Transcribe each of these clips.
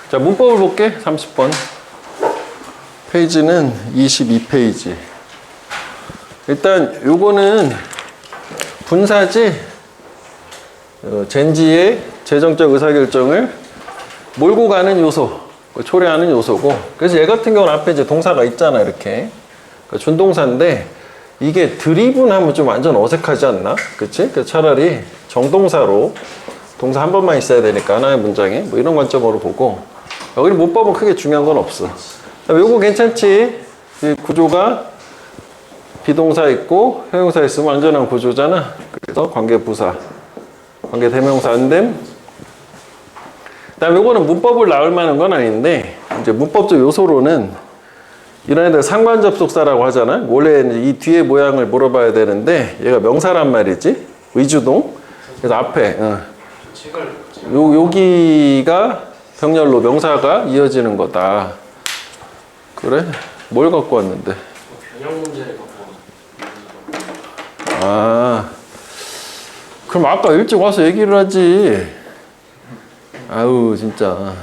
자, 문법을 볼게. 30번. 페이지는 22페이지. 일단 요거는 분사지 젠지의 재정적 의사결정을 몰고 가는 요소, 초래하는 요소고, 그래서 얘 같은 경우는 앞에 이제 동사가 있잖아, 이렇게. 그러니까 준동사인데 이게 드리븐 하면 좀 완전 어색하지 않나? 그치? 그래서 차라리 정동사로 동사 한 번만 있어야 되니까 하나의 문장에 뭐 이런 관점으로 보고, 여기는 문법은 크게 중요한 건 없어. 요거 괜찮지? 이 구조가 비동사 있고 형용사 있으면 완전한 구조잖아. 그래서 관계부사, 관계대명사 안됨. 그다음에 요거는 문법을 나올 만한 건 아닌데, 이제 문법적 요소로는 이런 애들 상관접속사라고 하잖아. 원래 이 뒤에 모양을 물어봐야 되는데 얘가 명사란 말이지. 의주동. 그래서 앞에 여기가 병렬로 명사가 이어지는 거다. 그래? 뭘 갖고 왔는데? 변형 문제를 갖고 아, 그럼 아까 일찍 와서 얘기를 하지. 아우 진짜.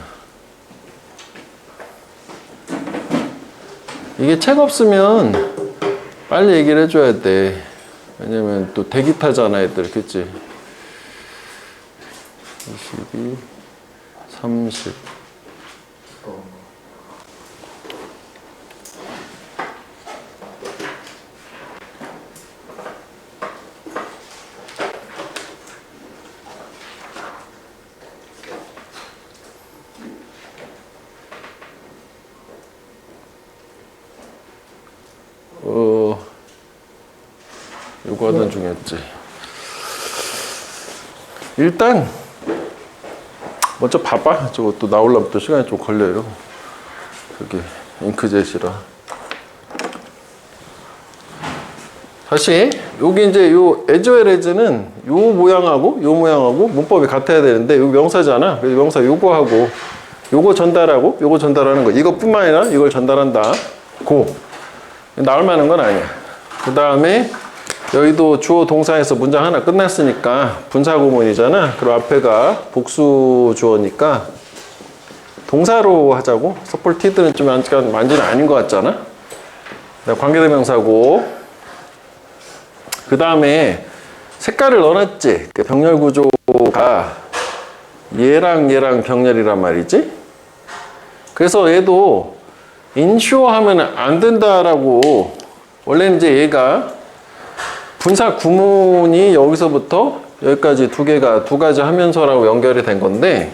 이게 책 없으면 빨리 얘기를 해줘야 돼. 왜냐면 또 대기 타잖아 애들. 그치? 22 30 요거 하던 중이었지. 일단 먼저 봐봐. 저거 또 나오려면 또 시간이 좀 걸려요. 저기 잉크젯이라. 다시 여기 이제 요 as 는 요 모양하고 문법이 같아야 되는데 여기 명사잖아. 그래서 명사 요거하고 요거 전달하고 요거 전달하는 거, 이것뿐만 아니라 이걸 전달한다. 고 나올 만한 건 아니야. 그 다음에 여기도 주어 동사에서 문장 하나 끝났으니까 분사구문이잖아. 그리고 앞에가 복수 주어니까 동사로 하자고. 서폴티드는 좀 완전히 아닌 것 같잖아. 관계대명사고. 그 다음에 색깔을 넣어놨지. 병렬 구조가 얘랑 병렬이란 말이지. 그래서 얘도 인슈어 하면 안 된다라고. 원래는 이제 얘가 분사 구문이 여기서부터 여기까지 두 가지 하면서라고 연결이 된 건데,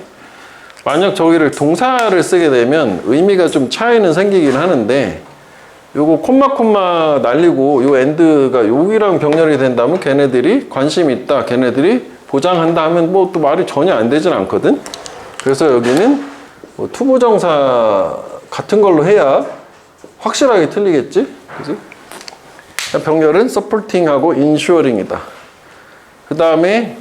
만약 저기를 동사를 쓰게 되면 의미가 좀 차이는 생기긴 하는데, 요거 콤마 날리고 요 엔드가 여기랑 병렬이 된다면 걔네들이 관심 있다, 걔네들이 보장한다 하면 뭐 또 말이 전혀 안 되진 않거든. 그래서 여기는 뭐 투부정사 같은 걸로 해야 확실하게 틀리겠지, 그지? 병렬은 supporting하고 ensuring이다. 그 다음에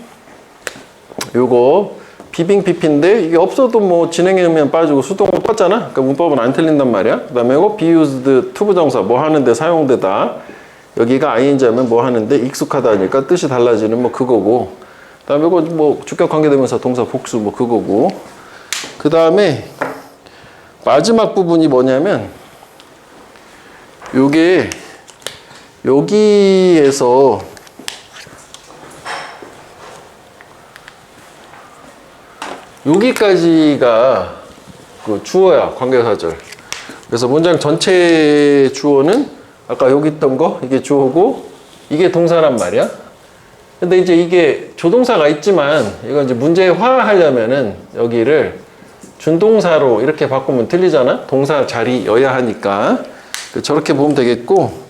요거 비빙 PP인데 이게 없어도 뭐 진행에 의미는 빠지고 수동은 똑같잖아. 그러니까 문법은 안 틀린단 말이야. 그 다음에 이거 be used 투부정사 뭐 하는데 사용되다. 여기가 ing 하면 뭐 하는데 익숙하다니까 뜻이 달라지는 뭐 그거고. 그 다음에 이거 뭐 주격 관계대명사 동사 복수 뭐 그거고. 그 다음에 마지막 부분이 뭐냐면 요게 여기에서 여기까지가 그 주어야, 관계사절. 그래서 문장 전체 주어는 아까 여기 있던 거, 이게 주어고, 이게 동사란 말이야. 근데 이제 이게 조동사가 있지만, 이건 이제 문제화하려면은 여기를 준동사로 이렇게 바꾸면 틀리잖아? 동사 자리여야 하니까. 저렇게 보면 되겠고,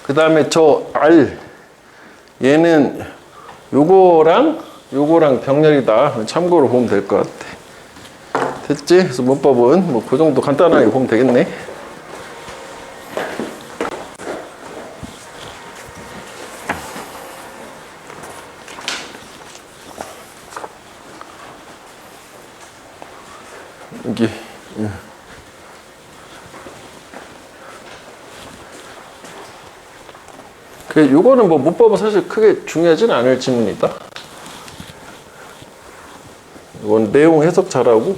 그 다음에 저 R, 얘는 요거랑 병렬이다. 참고로 보면 될 것 같아. 됐지? 그래서 문법은 뭐 그 정도 간단하게 보면 되겠네. 여기. 요거는 뭐 문법은 사실 크게 중요하진 않을 질문이다. 이건 내용 해석 잘하고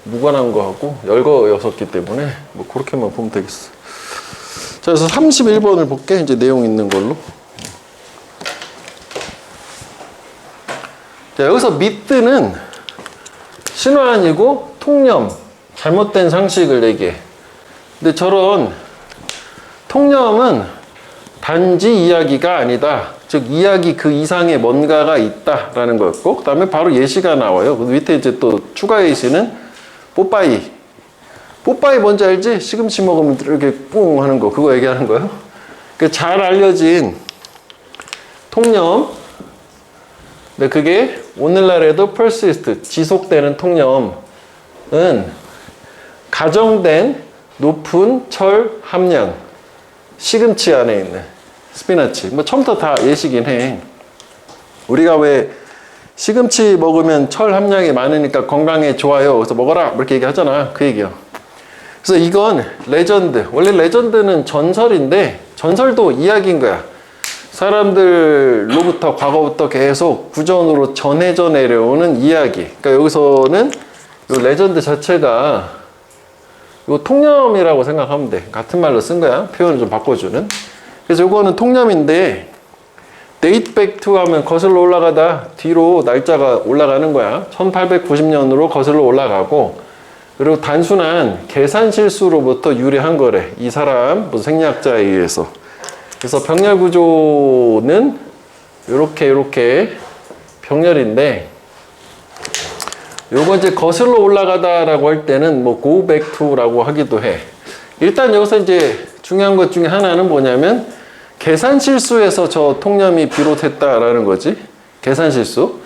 무관한 거하고 열거였었기 때문에 뭐 그렇게만 보면 되겠어. 자, 그래서 31번을 볼게. 이제 내용 있는 걸로. 자, 여기서 미뜨는 신화아니고 통념, 잘못된 상식을 얘기해. 근데 저런 통념은 단지 이야기가 아니다. 즉 이야기 그 이상의 뭔가가 있다라는 거였고, 그 다음에 바로 예시가 나와요. 그 밑에 이제 또 추가 예시는 뽀빠이. 뽀빠이 뭔지 알지? 시금치 먹으면 이렇게 뿡 하는 거, 그거 얘기하는 거예요. 잘 알려진 통념. 근데 그게 오늘날에도 persist, 지속되는 통념은 가정된 높은 철 함량, 시금치 안에 있는 스피나치. 뭐 처음부터 다 예시긴 해. 우리가 왜 시금치 먹으면 철 함량이 많으니까 건강에 좋아요. 그래서 먹어라. 이렇게 얘기하잖아. 그 얘기요. 그래서 이건 레전드. 원래 레전드는 전설인데 전설도 이야기인 거야. 사람들로부터 과거부터 계속 구전으로 전해져 내려오는 이야기. 그러니까 여기서는 이 레전드 자체가 이 통념이라고 생각하면 돼. 같은 말로 쓴 거야. 표현을 좀 바꿔주는. 그래서 이거는 통념인데 date back to 하면 거슬러 올라가다 뒤로 날짜가 올라가는 거야. 1890년으로 거슬러 올라가고, 그리고 단순한 계산 실수로부터 유래한 거래. 이 사람 무슨 생리학자에 의해서. 그래서 병렬 구조는 요렇게 병렬인데, 요거 이제 거슬러 올라가다라고 할 때는 뭐 go back to라고 하기도 해. 일단 여기서 이제 중요한 것 중에 하나는 뭐냐면 계산 실수에서 저 통념이 비롯했다라는 거지. 계산 실수.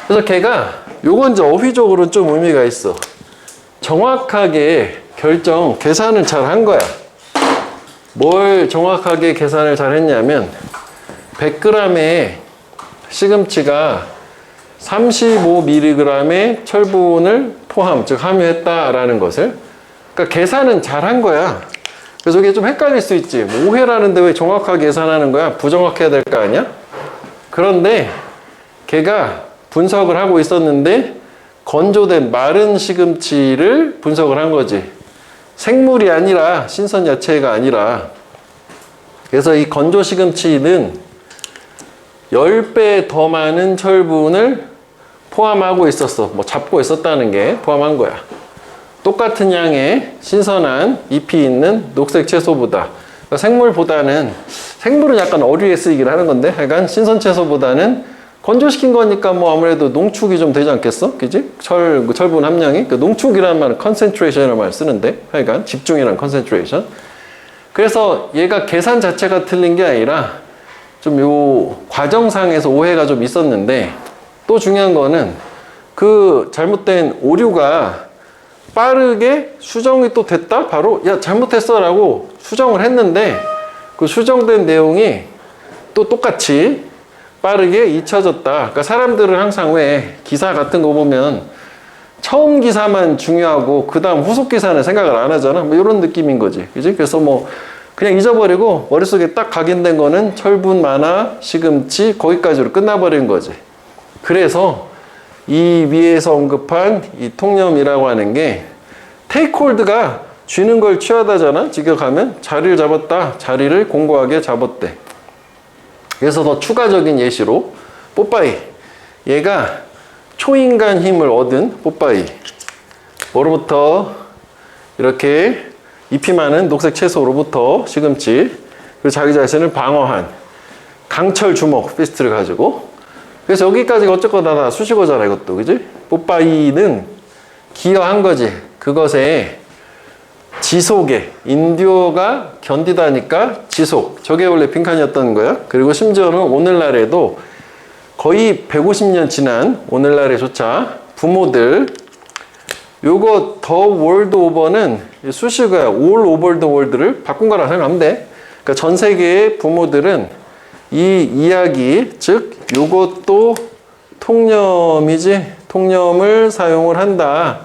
그래서 걔가 요건 이제 어휘적으로 좀 의미가 있어. 정확하게 계산을 잘 한 거야. 뭘 정확하게 계산을 잘 했냐면 100g의 시금치가 35mg의 철분을 포함, 즉 함유했다라는 것을. 그러니까 계산은 잘 한 거야. 그래서 이게 좀 헷갈릴 수 있지. 뭐 오해라는데 왜 정확하게 계산하는 거야? 부정확해야 될 거 아니야? 그런데 걔가 분석을 하고 있었는데 건조된 마른 시금치를 분석을 한 거지. 생물이 아니라, 신선 야채가 아니라. 그래서 이 건조 시금치는 10배 더 많은 철분을 포함하고 있었어. 뭐 잡고 있었다는 게 포함한 거야. 똑같은 양의 신선한 잎이 있는 녹색 채소보다. 그러니까 생물은 약간 어류에 쓰이긴 하는 건데, 하여간 신선 채소보다는 건조시킨 거니까 뭐 아무래도 농축이 좀 되지 않겠어? 그지? 철분 함량이. 그 농축이라는 말은 concentration이라는 말을 쓰는데, 하여간 집중이라는 concentration. 그래서 얘가 계산 자체가 틀린 게 아니라 좀 요 과정상에서 오해가 좀 있었는데, 또 중요한 거는 그 잘못된 오류가 빠르게 수정이 또 됐다? 바로 야 잘못했어 라고 수정을 했는데, 그 수정된 내용이 또 똑같이 빠르게 잊혀졌다. 그러니까 사람들은 항상 왜 기사 같은 거 보면 처음 기사만 중요하고 그 다음 후속 기사는 생각을 안 하잖아. 뭐 이런 느낌인 거지. 그지? 그래서 뭐 그냥 잊어버리고 머릿속에 딱 각인된 거는 철분, 만화, 시금치 거기까지로 끝나버린 거지. 그래서 이 위에서 언급한 이 통념이라고 하는 게 테이크홀드가 쥐는 걸 취하다잖아. 직역하면 자리를 잡았다. 자리를 공고하게 잡았대. 그래서 더 추가적인 예시로 뽀빠이. 얘가 초인간 힘을 얻은 뽀빠이. 뭐로부터? 이렇게 잎이 많은 녹색 채소로부터 시금치. 그리고 자기 자신을 방어한 강철 주먹 피스트를 가지고. 그래서 여기까지가 어쨌거나 다 수식어잖아, 이것도. 그지? 뽀빠이는 기여한 거지. 그것에 지속에, 인디오가 견디다니까 지속. 저게 원래 빈칸이었던 거야. 그리고 심지어는 오늘날에도 거의 150년 지난 오늘날에조차 부모들, 요거 더 월드 오버는 수식어야. all over the world를 바꾼 거라 생각하면 돼. 그러니까 전 세계의 부모들은 이 이야기, 즉 요것도 통념이지, 통념을 사용을 한다.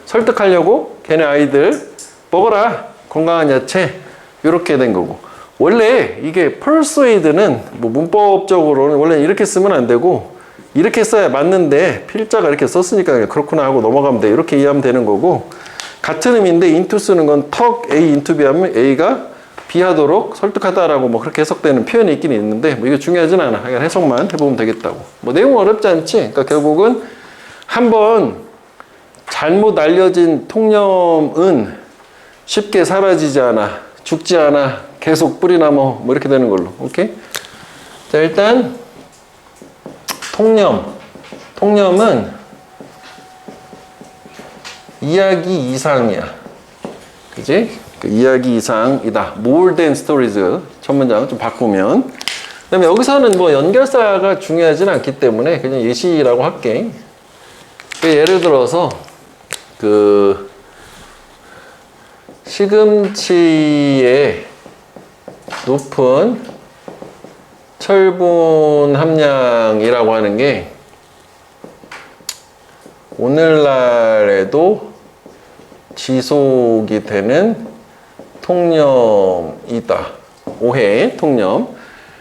설득하려고 걔네 아이들 먹어라, 건강한 야채, 이렇게 된 거고. 원래 이게 persuade는 뭐 문법적으로는 원래 이렇게 쓰면 안 되고 이렇게 써야 맞는데 필자가 이렇게 썼으니까 그냥 그렇구나 하고 넘어가면 돼. 이렇게 이해하면 되는 거고, 같은 의미인데 into 쓰는 건 턱 A into B 하면 A가 B 하도록 설득하다라고 뭐 그렇게 해석되는 표현이 있긴 있는데 뭐 이게 중요하진 않아. 그냥 해석만 해보면 되겠다고. 뭐 내용 어렵지 않지? 그러니까 결국은 한번 잘못 알려진 통념은 쉽게 사라지지 않아, 죽지 않아, 계속 뿌리 남어, 뭐 이렇게 되는 걸로. 오케이? 자, 일단 통념은 이야기 이상이야. 그지? 그 이야기 이상이다. More than stories. 첫 문장을 좀 바꾸면. 그 다음에 여기서는 뭐 연결사가 중요하진 않기 때문에 그냥 예시라고 할게. 예를 들어서 그 시금치의 높은 철분 함량이라고 하는 게 오늘날에도 지속이 되는 통념이다. 오해, 통념.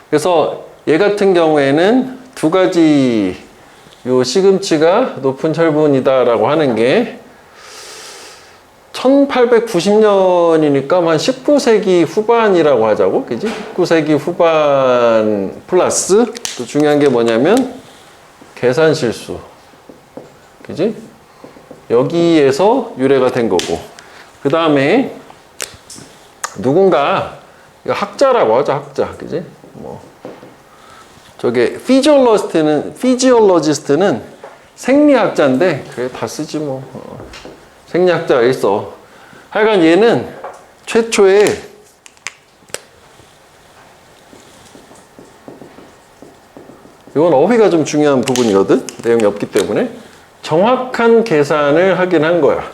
그래서 얘 같은 경우에는 두 가지 요 시금치가 높은 철분이다라고 하는 게 1890년이니까 한 19세기 후반이라고 하자고, 그지? 19세기 후반 플러스 또 중요한 게 뭐냐면 계산 실수, 그지? 여기에서 유래가 된 거고, 그 다음에 누군가 이거 학자라고 하죠, 학자, 그지? 뭐 저게 피지올로지스트는 생리학자인데 그래 다 쓰지 뭐. 생리학자가 있어. 하여간 얘는 최초에 이건 어휘가 좀 중요한 부분이거든. 내용이 없기 때문에 정확한 계산을 하긴 한 거야.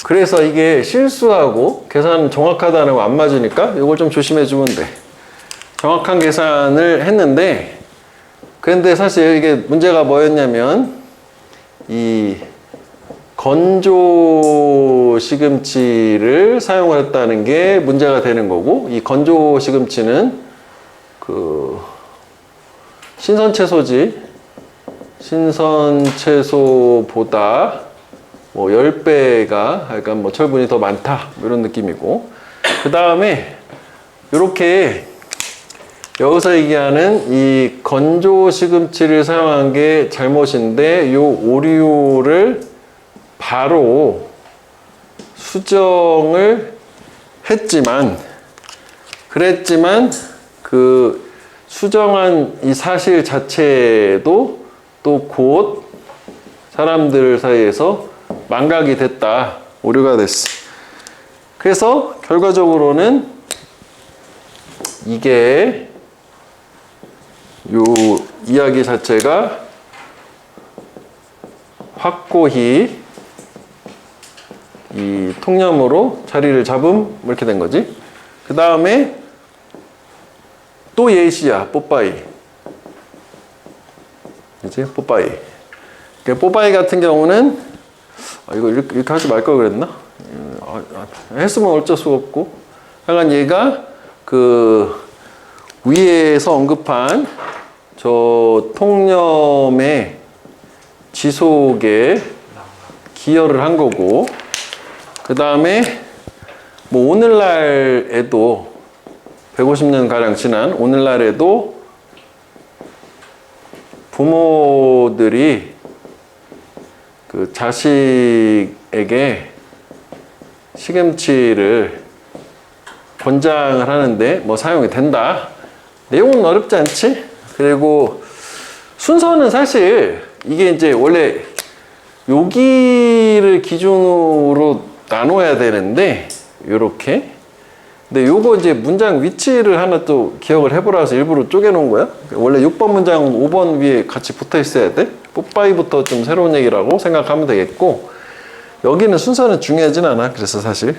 그래서 이게 실수하고 계산 정확하다는 거 안 맞으니까 이걸 좀 조심해 주면 돼. 정확한 계산을 했는데, 그런데 사실 이게 문제가 뭐였냐면 이 건조 시금치를 사용을 했다는 게 문제가 되는 거고, 이 건조 시금치는 그 신선 채소보다 뭐 10배가 약간 뭐 철분이 더 많다, 이런 느낌이고, 그 다음에 이렇게 여기서 얘기하는 이 건조 시금치를 사용한 게 잘못인데, 요 오류를 바로 수정을 그랬지만 그 수정한 이 사실 자체도 또 곧 사람들 사이에서 망각이 됐다, 오류가 됐어. 그래서 결과적으로는 이게 요 이야기 자체가 확고히 이 통념으로 자리를 잡음, 이렇게 된 거지. 그 다음에 또 예시야, 뽀빠이. 그치? 뽀빠이. 뽀빠이 같은 경우는 이거 이렇게 하지 말 걸 그랬나? 했으면 어쩔 수가 없고. 하여간 얘가 그 위에서 언급한 저 통념의 지속에 기여를 한 거고, 그 다음에 뭐 오늘날에도 150년 가량 지난 오늘날에도 부모들이 그 자식에게 시금치를 권장을 하는데 뭐 사용이 된다. 내용은 어렵지 않지? 그리고 순서는 사실 이게 이제 원래 여기를 기준으로 나눠야 되는데 요렇게, 근데 요거 이제 문장 위치를 하나 또 기억을 해보라 해서 일부러 쪼개놓은 거야. 원래 6번 문장은 5번 위에 같이 붙어 있어야 돼. 뽀빠이부터 좀 새로운 얘기라고 생각하면 되겠고, 여기는 순서는 중요하진 않아. 그래서 사실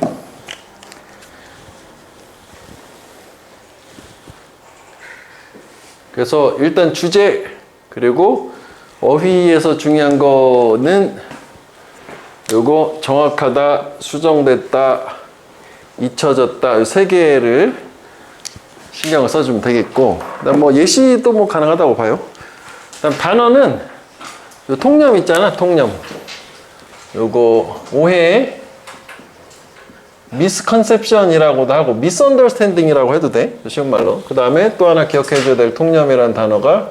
그래서 일단 주제, 그리고 어휘에서 중요한 거는 요거 정확하다, 수정됐다, 잊혀졌다, 이 세 개를 신경을 써주면 되겠고, 그다음 뭐 예시도 뭐 가능하다고 봐요. 그다음 단어는 요 통념 있잖아, 통념. 요거 오해, misconception이라고도 하고 misunderstanding이라고 해도 돼. 쉬운 말로. 그 다음에 또 하나 기억해줘야 될 통념이라는 단어가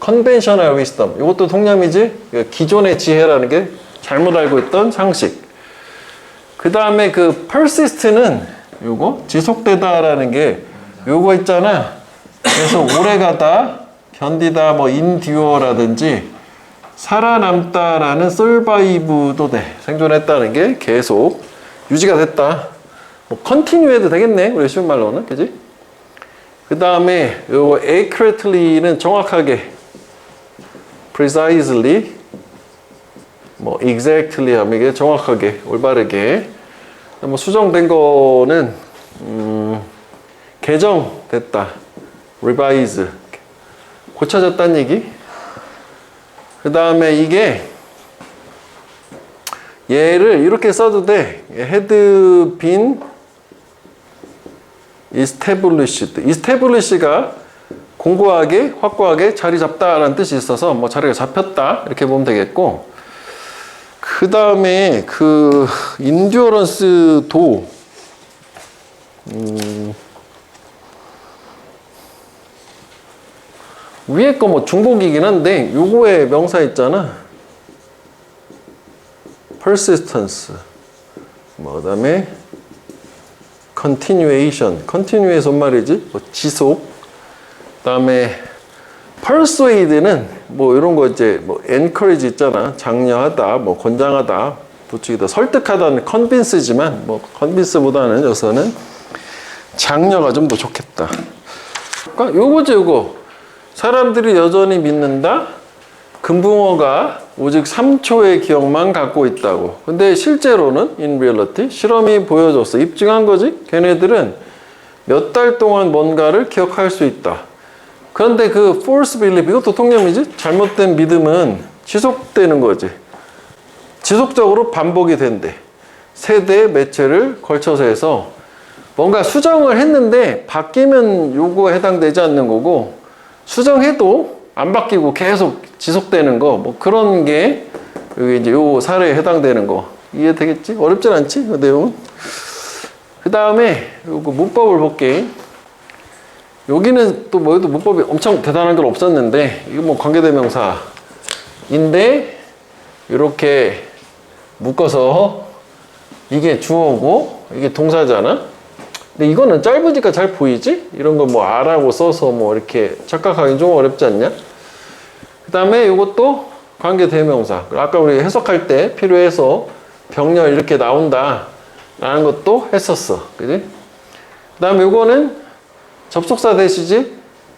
conventional wisdom. 이것도 통념이지. 기존의 지혜라는 게 잘못 알고 있던 상식. 그 다음에 그 persist는 요거 지속되다라는 게 요거 있잖아. 그래서 오래가다, 견디다, 뭐 endure라든지 살아남다라는 survive도 돼. 생존했다는 게 계속 유지가 됐다. 뭐 continue 해도 되겠네. 우리 쉬운 말로는. 그지? 그 다음에 요거 accurately는 정확하게, precisely, 뭐 exactly 하면 이게 정확하게, 올바르게. 뭐 수정된 거는 개정됐다. revise. 고쳐졌다는 얘기. 그 다음에 이게 얘를 이렇게 써도 돼. had been established. establish가 공고하게, 확고하게 자리 잡다라는 뜻이 있어서 뭐 자리가 잡혔다 이렇게 보면 되겠고, 그 다음에 그 endurance도 위에 거 뭐 중복이긴 한데 요거의 명사 있잖아. persistence. 뭐 그다음에 continuation. continuation 말이지. 뭐 지속. 그다음에 persuade는 뭐 이런 거 이제 뭐 encourage 있잖아. 장려하다, 뭐 권장하다, 부추기다, 설득하다는 convince지만 뭐 convince보다는 여기서는 장려가 좀 더 좋겠다. 그러니까 요거죠, 요거. 사람들이 여전히 믿는다. 금붕어가 오직 3초의 기억만 갖고 있다고. 근데 실제로는 in reality 실험이 보여줬어. 입증한 거지. 걔네들은 몇 달 동안 뭔가를 기억할 수 있다. 그런데 그 false belief, 이것도 통념이지. 잘못된 믿음은 지속되는 거지. 지속적으로 반복이 된대. 세대 매체를 걸쳐서 해서 뭔가 수정을 했는데 바뀌면 요거에 해당되지 않는 거고, 수정해도 안 바뀌고 계속 지속되는 거, 뭐 그런 게 여기 이제 요 사례에 해당되는 거. 이해되겠지? 어렵진 않지? 그 내용은. 그 다음에 요거 문법을 볼게. 여기는 또 뭐래도 문법이 엄청 대단한 건 없었는데, 이거 뭐 관계대명사인데 이렇게 묶어서 이게 주어고 이게 동사잖아. 근데 이거는 짧으니까 잘 보이지? 이런 거 뭐 아라고 써서 뭐 이렇게 착각하기 좀 어렵지 않냐? 그 다음에 이것도 관계대명사. 아까 우리 해석할 때 필요해서 병렬 이렇게 나온다 라는 것도 했었어. 그지? 그 다음에 이거는 접속사 대시지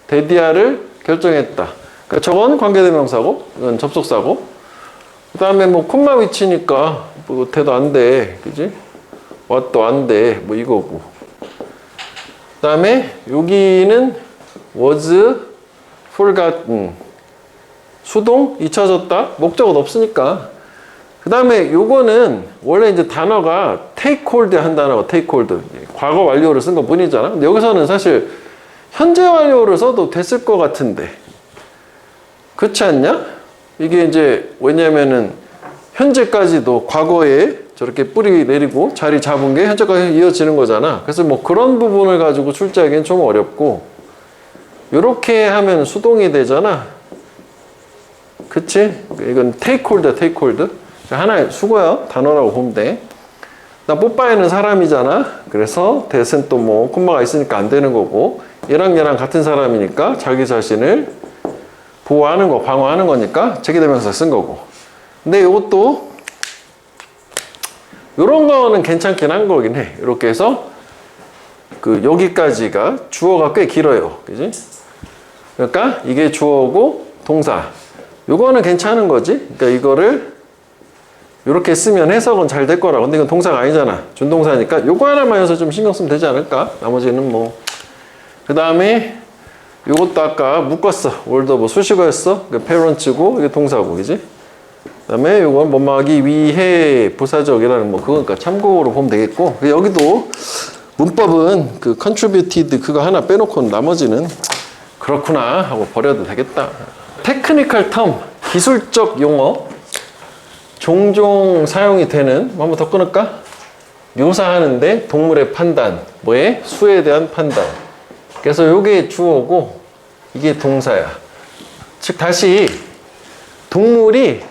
데디아를 결정했다. 그러니까 저건 관계대명사고 이건 접속사고, 그 다음에 뭐 콤마 위치니까 뭐 대도 안 돼. 그지? what도 안 돼. 뭐 이거고. 그 다음에 여기는 was forgotten. 수동 잊혀졌다. 목적은 없으니까. 그 다음에 요거는 원래 이제 단어가 take hold 한 단어가 take hold. 과거 완료를 쓴 것 뿐이잖아. 근데 여기서는 사실 현재 완료를 써도 됐을 것 같은데. 그렇지 않냐? 이게 이제 왜냐면은 현재까지도 과거에 저렇게 뿌리 내리고 자리 잡은 게 현재까지 이어지는 거잖아. 그래서 뭐 그런 부분을 가지고 출제하기엔 좀 어렵고, 요렇게 하면 수동이 되잖아. 그치? 이건 take hold, take hold. 하나의 수거야. 단어라고 보면 돼. 나 뽀빠이는 사람이잖아. 그래서 대신 또 뭐 콤마가 있으니까 안 되는 거고, 얘랑 얘랑 같은 사람이니까 자기 자신을 보호하는 거, 방어하는 거니까 제기대명사 쓴 거고. 근데 이것도 요런 거는 괜찮긴 한 거긴 해. 이렇게 해서 그 여기까지가 주어가 꽤 길어요. 그지? 그러니까 이게 주어고 동사. 요거는 괜찮은 거지. 그러니까 이거를 이렇게 쓰면 해석은 잘 될 거라고. 근데 이건 동사가 아니잖아. 준동사니까 요거 하나만 해서 좀 신경 쓰면 되지 않을까? 나머지는 뭐. 그 다음에 요것도 아까 묶었어. 월더 뭐 수식어였어. 그 페런츠고 이게 동사고, 그지? 그 다음에 요건 뭐뭐 하기 위해 부사적이라는 뭐 그거니까 참고로 보면 되겠고, 여기도 문법은 그 contributed 그거 하나 빼놓고 나머지는 그렇구나 하고 버려도 되겠다. 테크니컬 텀, 기술적 용어, 종종 사용이 되는, 뭐 한번 더 끊을까? 묘사하는데 동물의 판단, 뭐에? 수에 대한 판단. 그래서 요게 주어고 이게 동사야. 즉 다시 동물이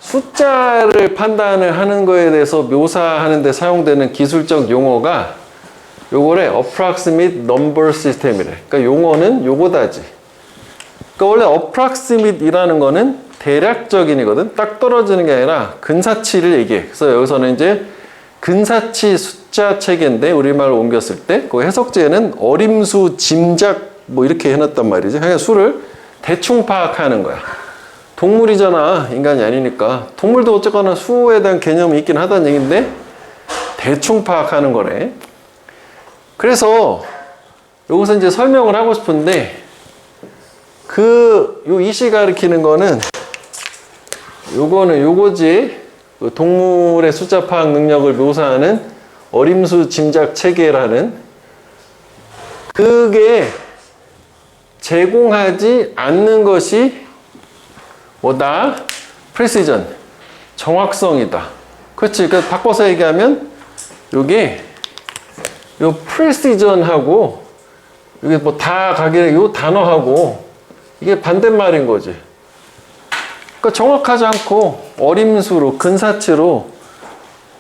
숫자를 판단을 하는 거에 대해서 묘사하는 데 사용되는 기술적 용어가 요거래 approximate number system이래. 그러니까 용어는 요거다지. 그러니까 원래 approximate 이라는 거는 대략적인이거든. 딱 떨어지는 게 아니라 근사치를 얘기해. 그래서 여기서는 이제 근사치 숫자 체계인데 우리말로 옮겼을 때 그 해석제는 어림수 짐작 뭐 이렇게 해놨단 말이지. 그냥 수를 대충 파악하는 거야. 동물이잖아. 인간이 아니니까. 동물도 어쨌거나 수에 대한 개념이 있긴 하다는 얘기인데 대충 파악하는 거래. 그래서 여기서 이제 설명을 하고 싶은데 요 이시 가리키는 거는 요거지. 그 동물의 숫자 파악 능력을 묘사하는 어림수 짐작 체계라는 그게 제공하지 않는 것이 뭐다? 프리시전, 정확성이다. 그렇지. 그 바꿔서 얘기하면 요게 요 프리시전하고 이게 뭐 다 가게 요 단어하고 이게 반대말인 거지. 그러니까 정확하지 않고 어림수로 근사치로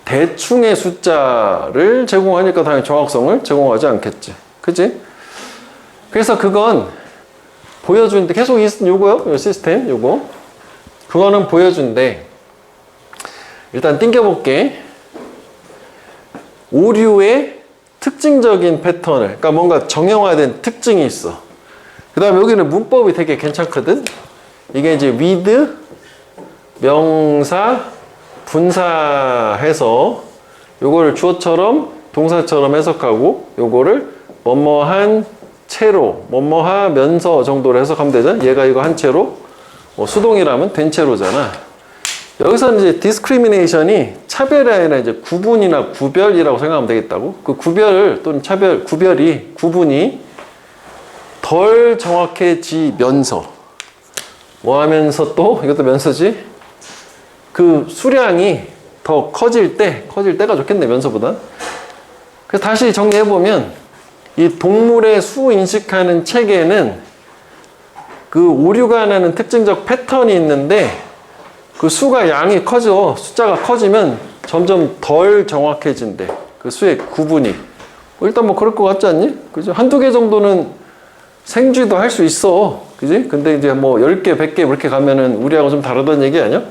대충의 숫자를 제공하니까 당연히 정확성을 제공하지 않겠지. 그치? 그래서 그건 보여주는데 계속 요거요. 요 시스템 요거. 그거는 보여준대. 일단 띵겨볼게. 오류의 특징적인 패턴을, 그러니까 뭔가 정형화된 특징이 있어. 그 다음에 여기는 문법이 되게 괜찮거든. 이게 이제 with, 명사, 분사해서 요거를 주어처럼 동사처럼 해석하고 요거를 뭐뭐한 채로, 뭐뭐하면서 정도로 해석하면 되잖아. 얘가 이거 한 채로, 수동이라면 된 채로잖아. 여기서는 이제 discrimination이 차별이 아니라 이제 구분이나 구별이라고 생각하면 되겠다고. 그 구별 또는 차별, 구분이 덜 정확해지면서 뭐 하면서 또 이것도 면서지. 그 수량이 더 커질 때가 좋겠네, 면서보다. 그래서 다시 정리해보면 이 동물의 수 인식하는 체계는 그 오류가 나는 특징적 패턴이 있는데 그 수가 양이 커져, 숫자가 커지면 점점 덜 정확해진대. 그 수의 구분이. 일단 뭐 그럴 것 같지 않니? 그죠? 한두 개 정도는 생쥐도 할 수 있어. 그지? 근데 이제 뭐 10개, 100개 이렇게 가면은 우리하고 좀 다르다는 얘기 아니야?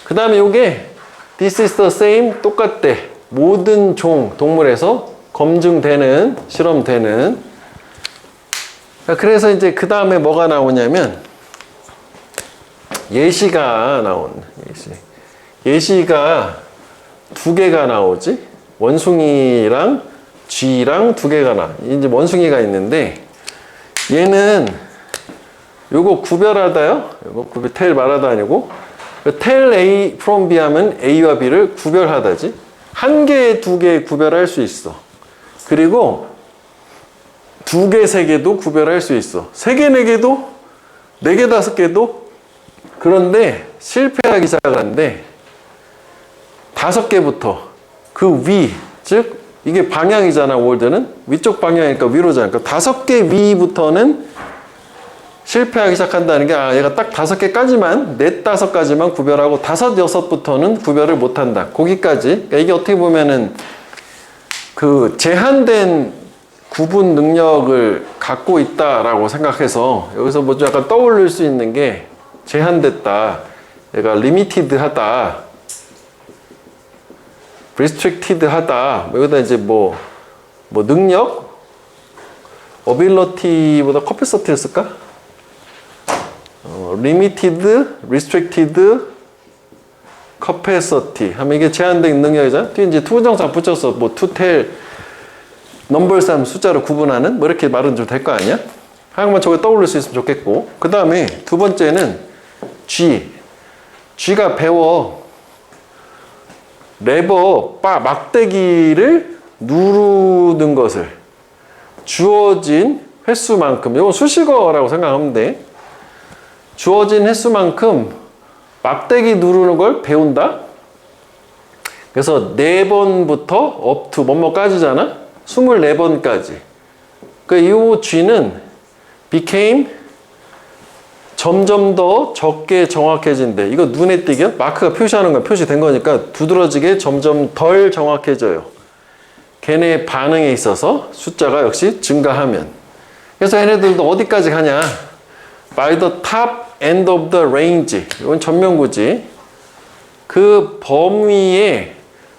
그 다음에 요게 this is the same 똑같대. 모든 종 동물에서 검증되는, 실험되는. 그래서 이제 그 다음에 뭐가 나오냐면 예시가 나온 예시가 두 개가 나오지. 원숭이랑 쥐랑 두 개가 나. 이제 원숭이가 있는데 얘는 요거 구별하다요. 요거 구별 텔 말하다 아니고 텔 A from B 하면 A와 B를 구별하다지. 한 개, 두 개 구별할 수 있어. 그리고 두 개, 세 개도 구별할 수 있어. 세 개, 네 개도, 네 개, 다섯 개도. 그런데 실패하기 시작하는데 다섯 개부터 그 위, 즉 이게 방향이잖아. 월드는 위쪽 방향이니까 위로잖아. 그러니까 다섯 개 위부터는 실패하기 시작한다는 게 얘가 딱 다섯 개까지만, 넷, 다섯 가지만 구별하고 다섯, 여섯부터는 구별을 못한다. 거기까지. 그러니까 이게 어떻게 보면은 그 제한된 구분 능력을 갖고 있다라고 생각해서 여기서 뭐 좀 약간 떠올릴 수 있는 게 제한됐다. 얘가 리미티드하다. restricted하다. 여기다 이제 뭐 능력? ability보다 capacity 쓸까? limited, restricted, capacity 하면 이게 제한된 능력이잖아. 뒤에 이제 투부정사 붙여서 뭐 to tell, numbers 하면 숫자로 구분하는 뭐 이렇게 말은 좀 될 거 아니야? 한번 저게 떠올릴 수 있으면 좋겠고. 그 다음에 두 번째는 G가 배워 레버, 막대기를 누르는 것을 주어진 횟수만큼, 이건 수식어라고 생각하면 돼. 주어진 횟수만큼 막대기 누르는 걸 배운다. 그래서 4번부터 up to 뭐뭐까지잖아. 24번까지. 그러니까 이 G는 became 점점 더 적게 정확해진대. 이거 눈에 띄게 마크가 표시하는 건 표시된 거니까 두드러지게 점점 덜 정확해져요. 걔네 반응에 있어서 숫자가 역시 증가하면. 그래서 얘네들도 어디까지 가냐. By the top end of the range. 이건 전면구지. 그 범위의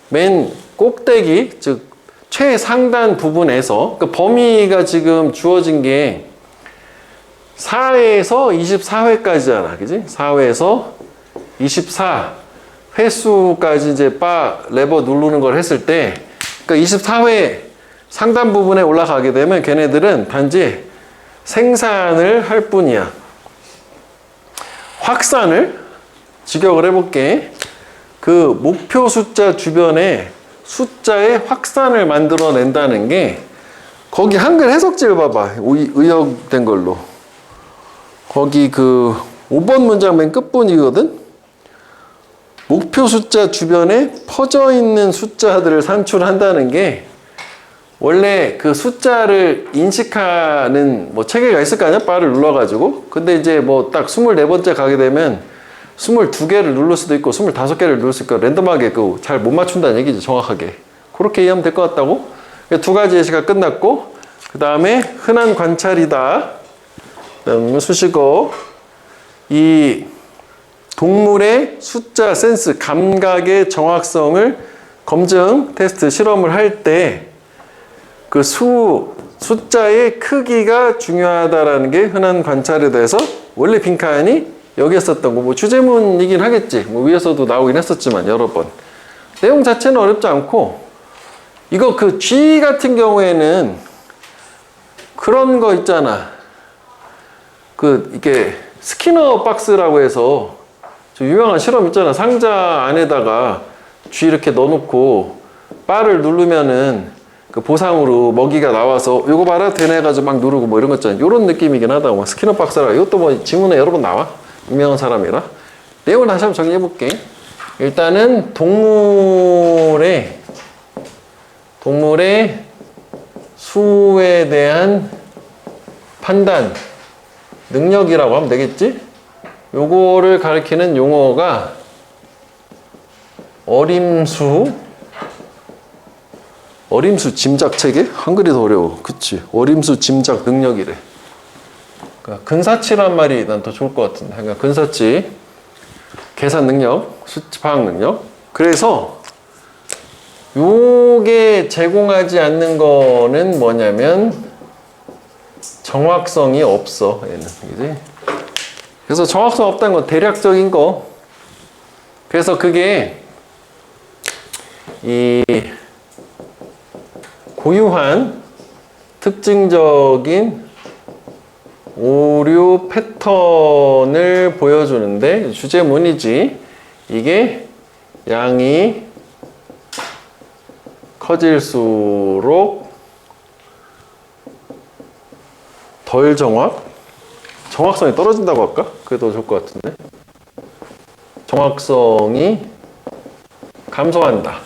맨 꼭대기, 즉 최상단 부분에서, 그 범위가 지금 주어진 게 4회에서 24회까지잖아. 그지? 4회에서 24 횟수까지 이제 레버 누르는 걸 했을 때, 그러니까 24회 상단 부분에 올라가게 되면 걔네들은 단지 생산을 할 뿐이야. 확산을 직역을 해볼게. 그 목표 숫자 주변에 숫자의 확산을 만들어낸다는 게, 거기 한글 해석지를 봐봐. 의역된 걸로. 거기 그 5번 문장 맨 끝부분이거든. 목표 숫자 주변에 퍼져 있는 숫자들을 산출한다는 게, 원래 그 숫자를 인식하는 뭐 체계가 있을 거 아니야? 바를 눌러가지고. 근데 이제 뭐 딱 24번째 가게 되면 22개를 누를 수도 있고 25개를 누를 수 있고 랜덤하게 그 잘 못 맞춘다는 얘기지, 정확하게. 그렇게 이해하면 될 것 같다고. 2가지 예시가 끝났고, 그 다음에 흔한 관찰이다. 그다음에 수식어. 이 동물의 숫자 센스, 감각의 정확성을 검증, 테스트, 실험을 할 때 그 숫자의 크기가 중요하다라는 게 흔한 관찰에 대해서, 원래 빈칸이 여기에 썼던 거, 뭐 주제문이긴 하겠지. 뭐 위에서도 나오긴 했었지만 여러 번. 내용 자체는 어렵지 않고, 이거 그 G 같은 경우에는 그런 거 있잖아. 그 이게 스키너 박스라고 해서 좀 유명한 실험 있잖아. 상자 안에다가 G 이렇게 넣어놓고 바를 누르면은 그 보상으로 먹이가 나와서 요거 봐라 되네 해가지고 막 누르고 뭐 이런 거 있잖아. 요런 느낌이긴 하다. 뭐 스키너 박스라. 이것도 뭐 지문에 여러 번 나와. 유명한 사람이라. 내용을 다시 한번 정리해 볼게. 일단은 동물의 수에 대한 판단 능력이라고 하면 되겠지? 요거를 가리키는 용어가 어림수 짐작 체계? 한글이 더 어려워. 그치? 어림수 짐작 능력이래. 그러니까 근사치란 말이 난 더 좋을 것 같은데. 그러니까 근사치, 계산 능력, 수치 파악 능력. 그래서 요게 제공하지 않는 거는 뭐냐면 정확성이 없어. 얘는. 그지? 그래서 정확성 없다는 건 대략적인 거. 그래서 그게 이 고유한 특징적인 오류 패턴을 보여주는데, 주제문이지. 이게 양이 커질수록 덜 정확성이 떨어진다고 할까? 그게 더 좋을 것 같은데. 정확성이 감소한다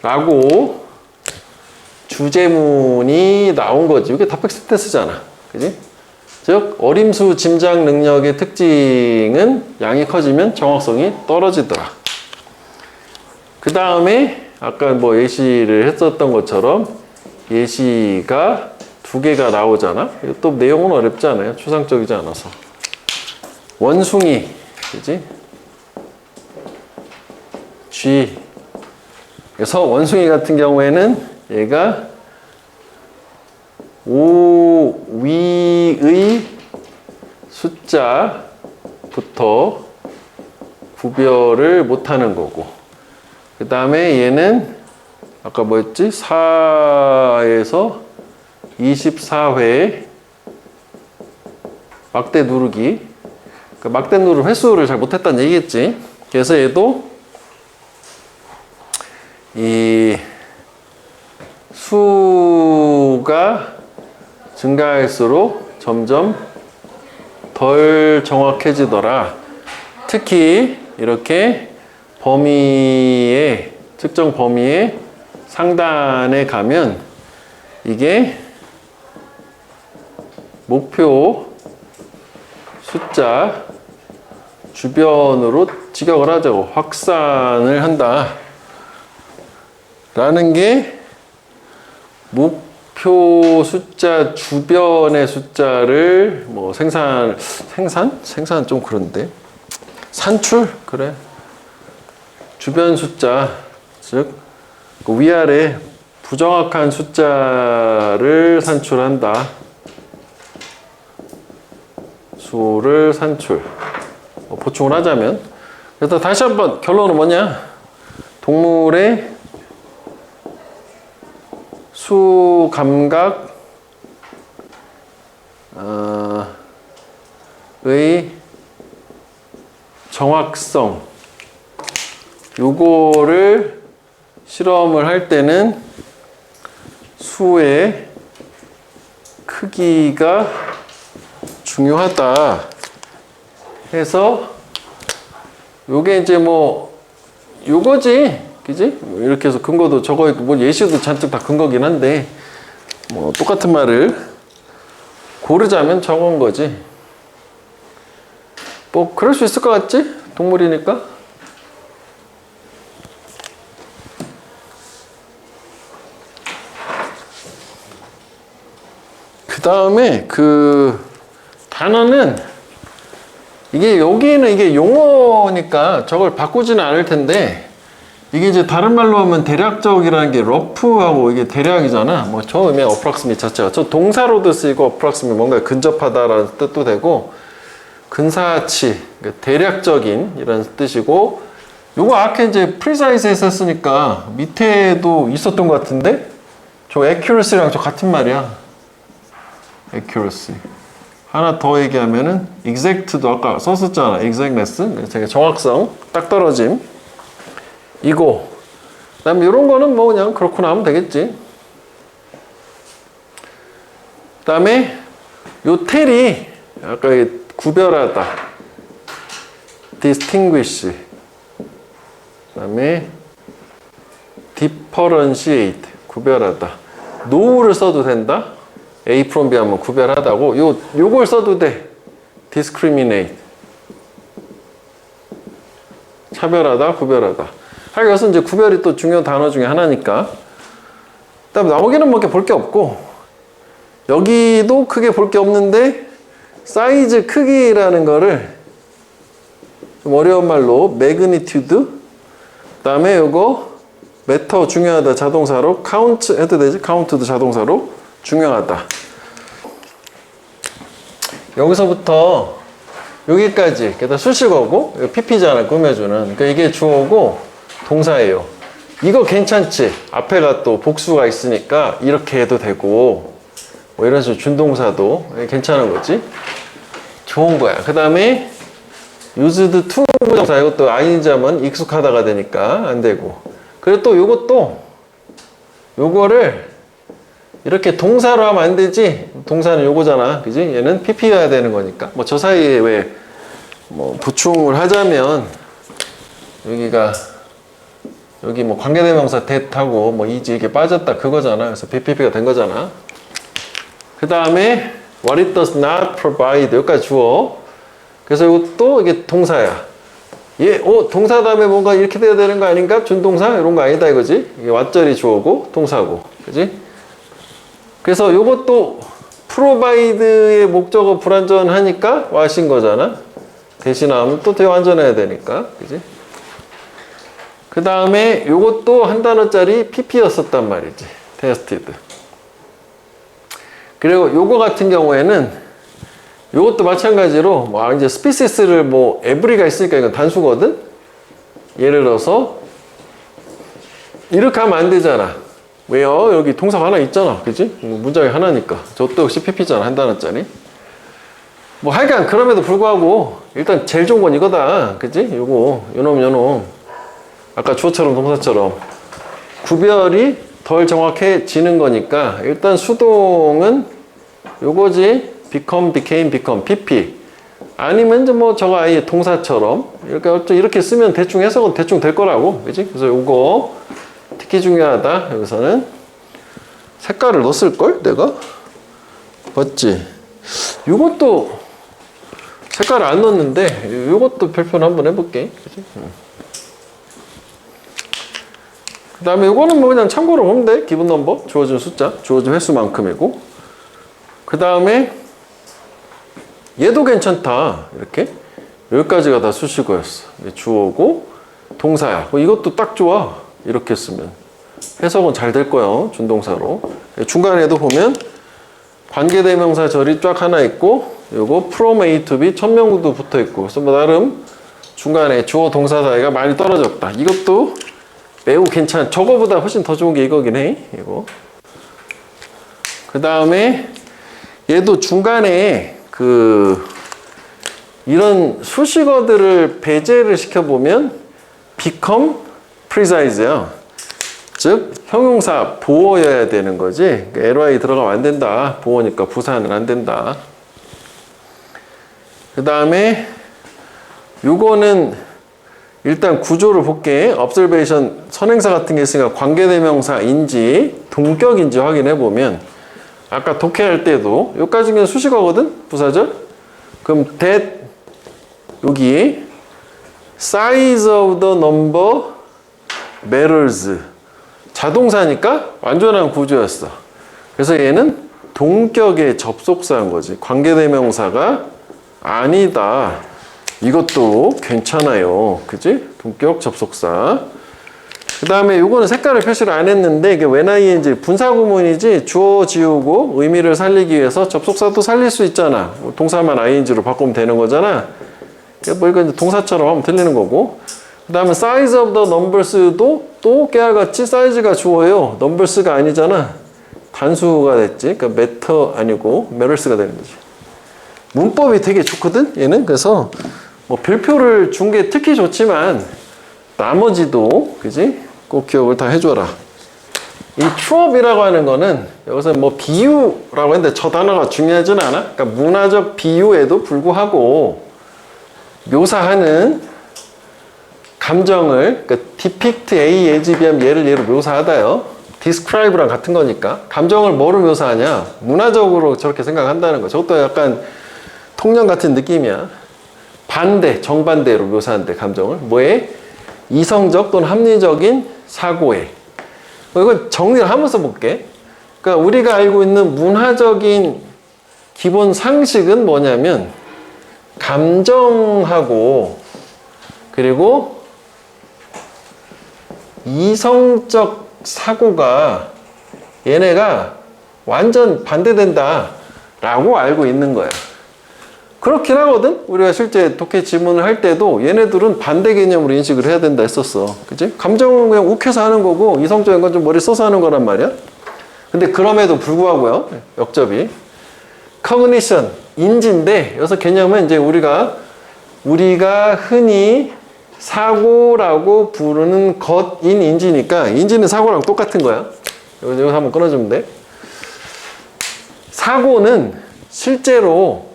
라고 주제문이 나온 거지. 이게 다펙트 테스트잖아. 그지? 즉 어림수 짐작 능력의 특징은 양이 커지면 정확성이 떨어지더라. 그 다음에 아까 뭐 예시를 했었던 것처럼 예시가 2개가 나오잖아. 또 내용은 어렵지 않아요. 추상적이지 않아서. 원숭이, 그지? G. 그래서 원숭이 같은 경우에는 얘가 5위의 숫자부터 구별을 못하는 거고, 그 다음에 얘는 아까 뭐였지? 4에서 24회 막대 누르기. 그러니까 막대 누르 횟수를 잘 못했다는 얘기겠지. 그래서 얘도 이 수가 증가할수록 점점 덜 정확해지더라. 특히 이렇게 범위의 특정 범위의 상단에 가면 이게 목표 숫자 주변으로 직역을 하자고 확산을 한다 라는 게 목표 숫자 주변의 숫자를 뭐 생산은 좀 그런데 산출? 그래. 주변 숫자, 즉, 그 위아래 부정확한 숫자를 산출한다. 수를 산출. 보충을 하자면. 그래서 다시 한번 결론은 뭐냐? 동물의 수 감각, 의 정확성 요거를 실험을 할 때는 수의 크기가 중요하다 해서 요게 이제 뭐 요거지 그지? 뭐 이렇게 해서 근거도 적어 있고 뭐 예시도 잔뜩 다 근거긴 한데 뭐 똑같은 말을 고르자면 적은 거지. 뭐 그럴 수 있을 것 같지? 동물이니까. 그 다음에 그 단어는 이게 여기는 이게 용어니까 저걸 바꾸지는 않을 텐데 이게 이제 다른 말로 하면 대략적이라는 게 러프하고 이게 대략이잖아. 뭐 저 의미의 approximate 자체가 저 동사로도 쓰이고 approximate 뭔가 근접하다라는 뜻도 되고 근사치, 그러니까 대략적인 이런 뜻이고 요거 아까 이제 precise에 썼으니까 밑에도 있었던 것 같은데 저 accuracy랑 저 같은 말이야. accuracy. 하나 더 얘기하면은 exact도 아까 썼었잖아. exactness. 제가 정확성, 딱 떨어짐. 이거. 그다음에 이런 거는 뭐 그냥 그렇구나 하면 되겠지. 그다음에 요 텔이 아까 구별하다. distinguish. 그다음에 differentiate. 구별하다. no를 써도 된다. A from B 하면 구별하다고. 요걸 써도 돼. discriminate. 차별하다, 구별하다. 하여간 이것은 이제 구별이 또 중요한 단어 중에 하나니까. 그다음에 나머지는 뭐 이렇게 볼 게 없고. 여기도 크게 볼 게 없는데 사이즈 크기라는 거를 좀 어려운 말로 magnitude. 그다음에 요거 matter 중요하다 자동사로 count 해도 되지? count도 자동사로 중요하다. 여기서부터 여기까지 게다가 수식어고 PP잖아 꾸며주는. 그러니까 이게 주어고 동사예요. 이거 괜찮지? 앞에가 또 복수가 있으니까 이렇게 해도 되고 뭐 이런 식으로 준동사도 괜찮은 거지. 좋은 거야. 그 다음에 used to 부정사 이것도 ing 하면 익숙하다가 되니까 안 되고. 그리고 또 요거를 이렇게 동사로 하면 안 되지. 동사는 요거잖아. 그지? 얘는 PP여야 되는 거니까. 뭐 저 사이에 왜 뭐 보충을 하자면 여기 뭐 관계대명사 that하고 뭐 is 이게 빠졌다 그거잖아. 그래서 PP가 된 거잖아. 그 다음에 what it does not provide 여기까지 주어. 그래서 이것도 이게 동사야. 동사 다음에 뭔가 이렇게 돼야 되는 거 아닌가? 준동사 이런 거 아니다 이거지. 이게 왓절이 주어고 동사고. 그지? 그래서 요것도 provide의 목적어 불완전하니까 what인 거잖아. 대신하면 또 대완전해야 되니까. 그지? 그 다음에 요것도 한 단어짜리 PP였었단 말이지. tested. 그리고 요거 같은 경우에는 요것도 마찬가지로 뭐 이제 species를 뭐 every가 있으니까 이건 단수거든. 예를 들어서 이렇게 하면 안 되잖아. 왜요? 여기 동사가 하나 있잖아. 그지? 문장이 하나니까. 저것도 역시 PP잖아. 한 단어짜리. 뭐 하여간 그럼에도 불구하고 일단 제일 좋은 건 이거다. 그지? 요놈. 아까 주어처럼 동사처럼 구별이 덜 정확해지는 거니까 일단 수동은 요거지. become, became, become, pp. 아니면 이제 뭐 저거 아예 동사처럼 이렇게 쓰면 대충 해석은 대충 될 거라고. 그지? 그래서 요거 특히 중요하다. 여기서는 색깔을 넣었을걸? 내가? 맞지? 요것도 색깔을 안 넣었는데 요것도 별표를 한번 해볼게. 그지? 그 다음에 요거는 뭐 그냥 참고로 보면 돼. 기본 넘버, 주어진 숫자, 주어진 횟수만큼이고. 그 다음에 얘도 괜찮다. 이렇게 여기까지가 다 수식어였어. 주어고 동사야. 이것도 딱 좋아. 이렇게 쓰면 해석은 잘 될 거예요. 준동사로. 중간에도 보면 관계대명사 절이 쫙 하나 있고 요거 from A to B 천명구도 붙어 있고. 그래서 뭐 나름 중간에 주어 동사 사이가 많이 떨어졌다. 이것도 매우 괜찮아. 저거보다 훨씬 더 좋은 게 이거긴 해. 이거. 그 다음에 얘도 중간에 이런 수식어들을 배제를 시켜보면 become precise야. 즉 형용사 보어여야 되는 거지. ly 들어가면 안 된다. 보어니까 부사는 안 된다. 그 다음에 요거는 일단 구조를 볼게. observation 선행사 같은 게 있으니까 관계대명사인지 동격인지 확인해 보면 아까 독해할 때도 여기까지는 수식어거든? 부사절? 그럼 that 여기 size of the number matters 자동사니까 완전한 구조였어. 그래서 얘는 동격의 접속사인 거지. 관계대명사가 아니다. 이것도 괜찮아요. 그지? 동격 접속사. 그 다음에 요거는 색깔을 표시를 안 했는데 이게 when ing 분사구문이지 주어 지우고 의미를 살리기 위해서 접속사도 살릴 수 있잖아. 동사만 ing로 바꾸면 되는 거잖아. 뭐 이거 이제 동사처럼 하면 들리는 거고. 그 다음에 size of the numbers도 또 깨알같이 사이즈가 주어예요. numbers가 아니잖아. 단수가 됐지. 그러니까 matter 아니고 matters가 되는 거지. 문법이 되게 좋거든 얘는. 그래서 뭐 별표를 준 게 특히 좋지만 나머지도 그지? 꼭 기억을 다 해줘라. 이 true업이라고 하는 거는 여기서 뭐 비유라고 했는데 저 단어가 중요하진 않아. 그러니까 문화적 비유에도 불구하고 묘사하는 감정을 그러니까 depict A as B하면 얘를 얘로 묘사하다요. describe랑 같은 거니까 감정을 뭐로 묘사하냐? 문화적으로 저렇게 생각한다는 거. 저것도 약간 통념 같은 느낌이야. 반대, 정반대로 묘사한대 감정을. 뭐에? 이성적 또는 합리적인 사고에. 이거 정리를 하면서 볼게. 그러니까 우리가 알고 있는 문화적인 기본 상식은 뭐냐면 감정하고 그리고 이성적 사고가 얘네가 완전 반대된다 라고 알고 있는 거야. 그렇긴 하거든? 우리가 실제 독해 지문을 할 때도 얘네들은 반대 개념으로 인식을 해야 된다 했었어. 그치? 감정은 그냥 욱해서 하는 거고 이성적인 건 좀 머리 써서 하는 거란 말이야. 근데 그럼에도 불구하고요. 역접이. cognition, 인지인데 여기서 개념은 이제 우리가 흔히 사고라고 부르는 것인 인지니까 인지는 사고랑 똑같은 거야. 여기서 한번 끊어주면 돼. 사고는 실제로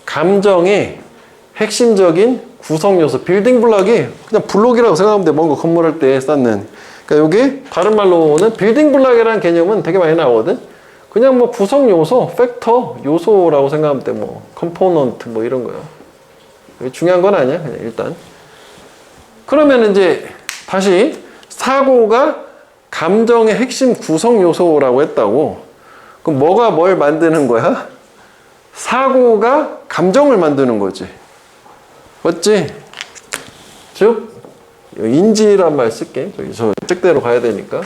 감정의 핵심적인 구성 요소, 빌딩 블럭이 그냥 블록이라고 생각하면 돼. 뭔가 건물할 때 쌓는. 그러니까 여기 다른 말로는 빌딩 블럭이라는 개념은 되게 많이 나오거든. 그냥 뭐 구성 요소, 팩터, 요소라고 생각하면 돼. 뭐 컴포넌트 뭐 이런 거요. 중요한 건 아니야. 그냥 일단. 그러면 이제 다시 사고가 감정의 핵심 구성 요소라고 했다고. 그럼 뭐가 뭘 만드는 거야? 사고가 감정을 만드는 거지. 맞지? 즉 인지란 말 쓸게. 저 책대로 가야 되니까.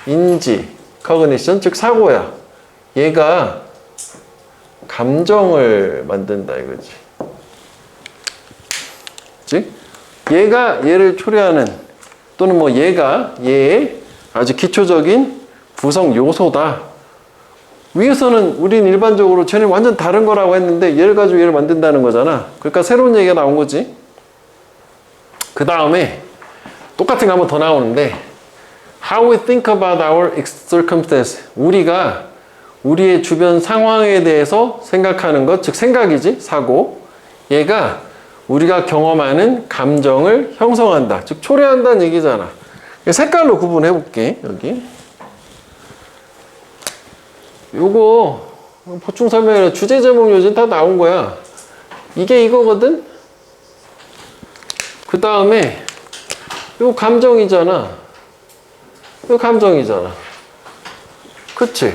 인지, cognition, 즉 사고야. 얘가 감정을 만든다 이거지. 즉 얘가 얘를 초래하는 또는 뭐 얘가 얘의 아주 기초적인 구성 요소다. 위에서는 우린 일반적으로 쟤는 완전 다른 거라고 했는데 얘를 가지고 얘를 만든다는 거잖아. 그러니까 새로운 얘기가 나온 거지. 그 다음에 똑같은 거 한 번 더 나오는데 How we think about our circumstance. 우리가 우리의 주변 상황에 대해서 생각하는 것, 즉 생각이지, 사고. 얘가 우리가 경험하는 감정을 형성한다, 즉 초래한다는 얘기잖아. 색깔로 구분해 볼게. 여기 요거 보충 설명이라 주제 제목 요즘 다 나온 거야. 이게 이거거든. 그 다음에 요 감정이잖아. 요 감정이잖아. 그치?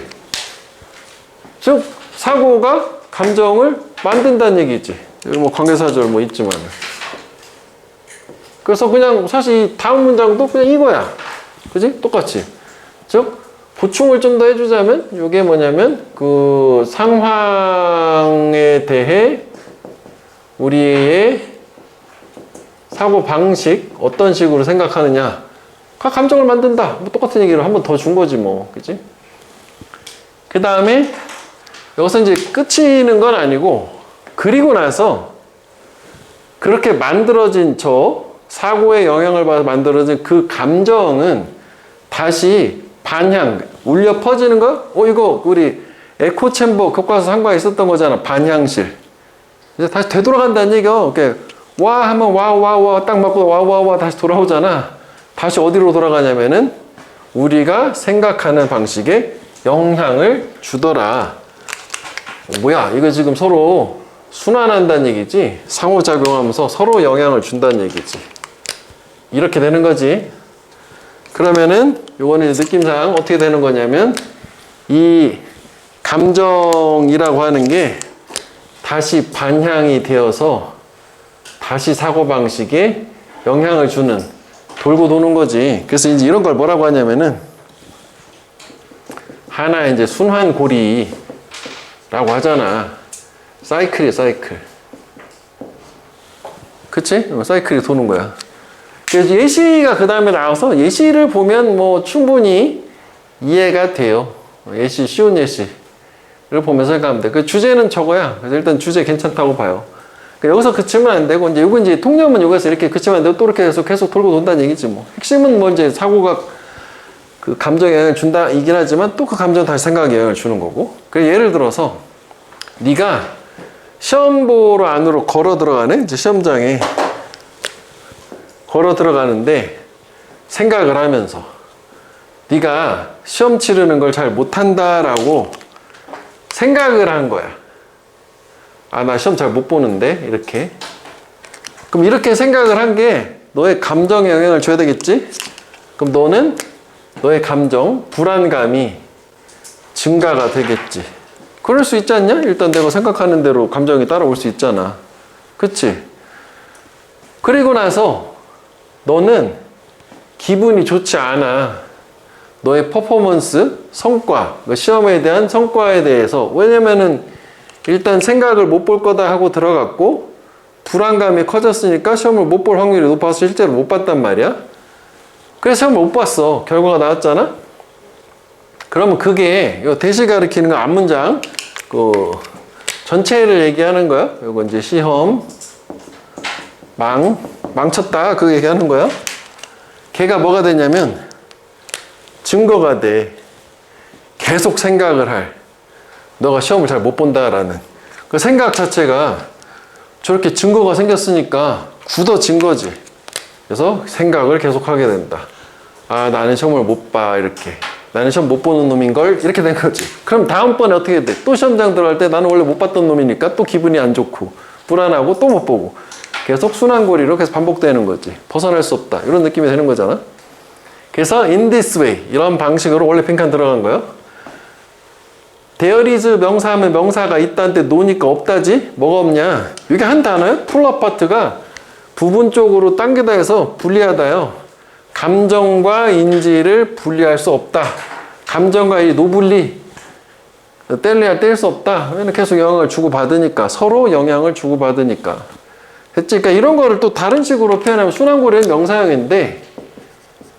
즉 사고가 감정을 만든다는 얘기지. 여기 뭐 관계사절 뭐 있지만. 그래서 그냥 사실 이 다음 문장도 그냥 이거야. 그지? 똑같이. 즉 보충을 좀 더 해주자면 이게 뭐냐면 그 상황에 대해 우리의 사고 방식 어떤 식으로 생각하느냐 가 감정을 만든다. 뭐 똑같은 얘기를 한 번 더 준 거지 뭐. 그치? 그 다음에 여기서 이제 끝이는 건 아니고 그리고 나서 그렇게 만들어진 저 사고의 영향을 받아 만들어진 그 감정은 다시 반향, 울려 퍼지는 거? 이거 우리 에코 챔버 교과서 한 거 있었던 거잖아. 반향실. 이제 다시 되돌아간다는 얘기야. 이렇게 와 하면 와 딱 맞고 와 다시 돌아오잖아. 다시 어디로 돌아가냐면은 우리가 생각하는 방식에 영향을 주더라. 뭐야? 이거 지금 서로 순환한다는 얘기지. 상호작용하면서 서로 영향을 준다는 얘기지. 이렇게 되는 거지. 그러면은 요거는 느낌상 어떻게 되는 거냐면 이 감정이라고 하는 게 다시 반향이 되어서 다시 사고방식에 영향을 주는 돌고 도는 거지. 그래서 이제 이런 걸 뭐라고 하냐면은 하나의 이제 순환고리라고 하잖아. 사이클이야, 사이클. 그치? 사이클이 도는 거야. 그래서 예시가 그 다음에 나와서 예시를 보면 뭐 충분히 이해가 돼요. 예시, 쉬운 예시를 보면서 생각하면 돼. 그 주제는 저거야. 그래서 일단 주제 괜찮다고 봐요. 그러니까 여기서 그치면 안 되고, 이제 요거 이제 통념은 여기서 이렇게 그치면 안 되고, 또 이렇게 해서 계속 돌고 돈다는 얘기지 뭐. 핵심은 뭐 이제 사고가 그 감정에 영향을 준다 이긴 하지만 또 그 감정 다시 생각에 영향을 주는 거고. 그래서 예를 들어서 네가 시험 보러 안으로 걸어 들어가네. 이제 시험장에 걸어 들어가는데 생각을 하면서 네가 시험 치르는 걸 잘 못한다라고 생각을 한 거야. 아, 나 시험 잘 못 보는데 이렇게. 그럼 이렇게 생각을 한 게 너의 감정에 영향을 줘야 되겠지? 그럼 너는 너의 감정, 불안감이 증가가 되겠지. 그럴 수 있지 않냐? 일단 내가 생각하는 대로 감정이 따라올 수 있잖아. 그치? 그리고 나서 너는 기분이 좋지 않아. 너의 퍼포먼스, 성과, 시험에 대한 성과에 대해서. 왜냐면은 일단 생각을 못 볼 거다 하고 들어갔고 불안감이 커졌으니까 시험을 못 볼 확률이 높아서 실제로 못 봤단 말이야. 그래서 시험을 못 봤어. 결과가 나왔잖아. 그러면 그게 대시 가리키는 거 앞문장 그 전체를 얘기하는 거야. 이거 이제 시험 망쳤다 그 얘기하는 거야. 걔가 뭐가 되냐면 증거가 돼. 계속 생각을 할. 너가 시험을 잘 못 본다라는 그 생각 자체가 저렇게 증거가 생겼으니까 굳어진 거지. 그래서 생각을 계속하게 된다. 아, 나는 시험을 못 봐. 이렇게. 나는 시험 못 보는 놈인걸? 이렇게 된 거지. 그럼 다음번에 어떻게 돼? 또 시험장 들어갈 때 나는 원래 못 봤던 놈이니까 또 기분이 안 좋고 불안하고 또 못 보고 계속 순환고리로 계속 반복되는 거지. 벗어날 수 없다. 이런 느낌이 되는 거잖아. 그래서 in this way 이런 방식으로 원래 빈칸 들어간 거예요. there is 명사하면 명사가 있다는데 노니까 없다지? 뭐가 없냐? 이게 한 단어예요. pull apart가 부분적으로 당기다 해서 분리하다요. 감정과 인지를 분리할 수 없다. 감정과 이 노분리 뗄래야 뗄 수 없다. 왜냐면 계속 영향을 주고받으니까. 서로 영향을 주고받으니까. 됐지? 그러니까 이런 거를 또 다른 식으로 표현하면 순환고리는 명사형인데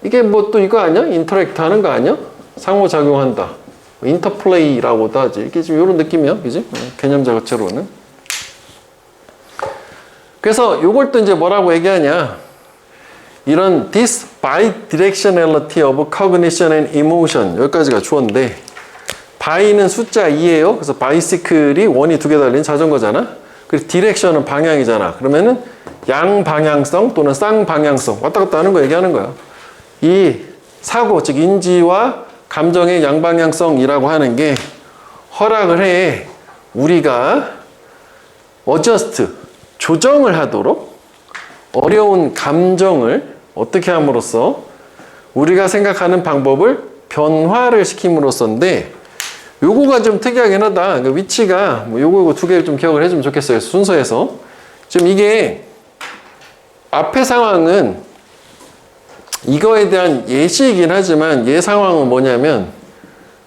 이게 뭐 또 이거 아니야? 인터랙트 하는 거 아니야? 상호작용한다. 인터플레이라고도 하지. 이게 지금 이런 느낌이야. 그지? 개념 자체로는. 그래서 요걸 또 이제 뭐라고 얘기하냐. 이런 this bidirectionality of cognition and emotion 여기까지가 주어인데 바이는 숫자 2예요. 그래서 바이시클이 원이 두 개 달린 자전거잖아. 그리고 디렉션은 방향이잖아. 그러면은 양방향성 또는 쌍방향성 왔다 갔다 하는 거 얘기하는 거야. 이 사고, 즉 인지와 감정의 양방향성이라고 하는 게 허락을 해. 우리가 어저스트, 조정을 하도록 어려운 감정을 어떻게 함으로써 우리가 생각하는 방법을 변화를 시킴으로써인데 요거가 좀 특이하긴 하다. 그러니까 위치가 뭐 요거 두 개를 좀 기억을 해주면 좋겠어요. 순서에서. 지금 이게 앞의 상황은 이거에 대한 예시이긴 하지만 얘 상황은 뭐냐면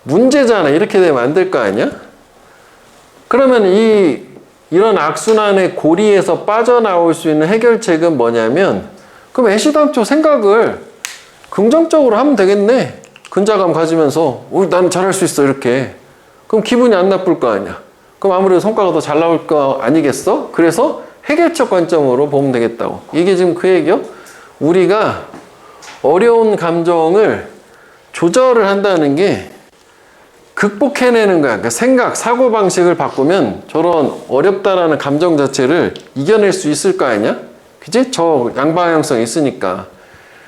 문제잖아. 이렇게 되면 안 될 거 아니야? 그러면 이런 악순환의 고리에서 빠져나올 수 있는 해결책은 뭐냐면 그럼 애시당초 생각을 긍정적으로 하면 되겠네. 근자감 가지면서 나는 잘할 수 있어 이렇게. 그럼 기분이 안 나쁠 거 아니야. 그럼 아무래도 성과가 더 잘 나올 거 아니겠어? 그래서 해결책 관점으로 보면 되겠다고. 이게 지금 그 얘기요. 우리가 어려운 감정을 조절을 한다는 게 극복해내는 거야. 그러니까 생각, 사고방식을 바꾸면 저런 어렵다라는 감정 자체를 이겨낼 수 있을 거 아니야? 그치? 저 양방향성이 있으니까.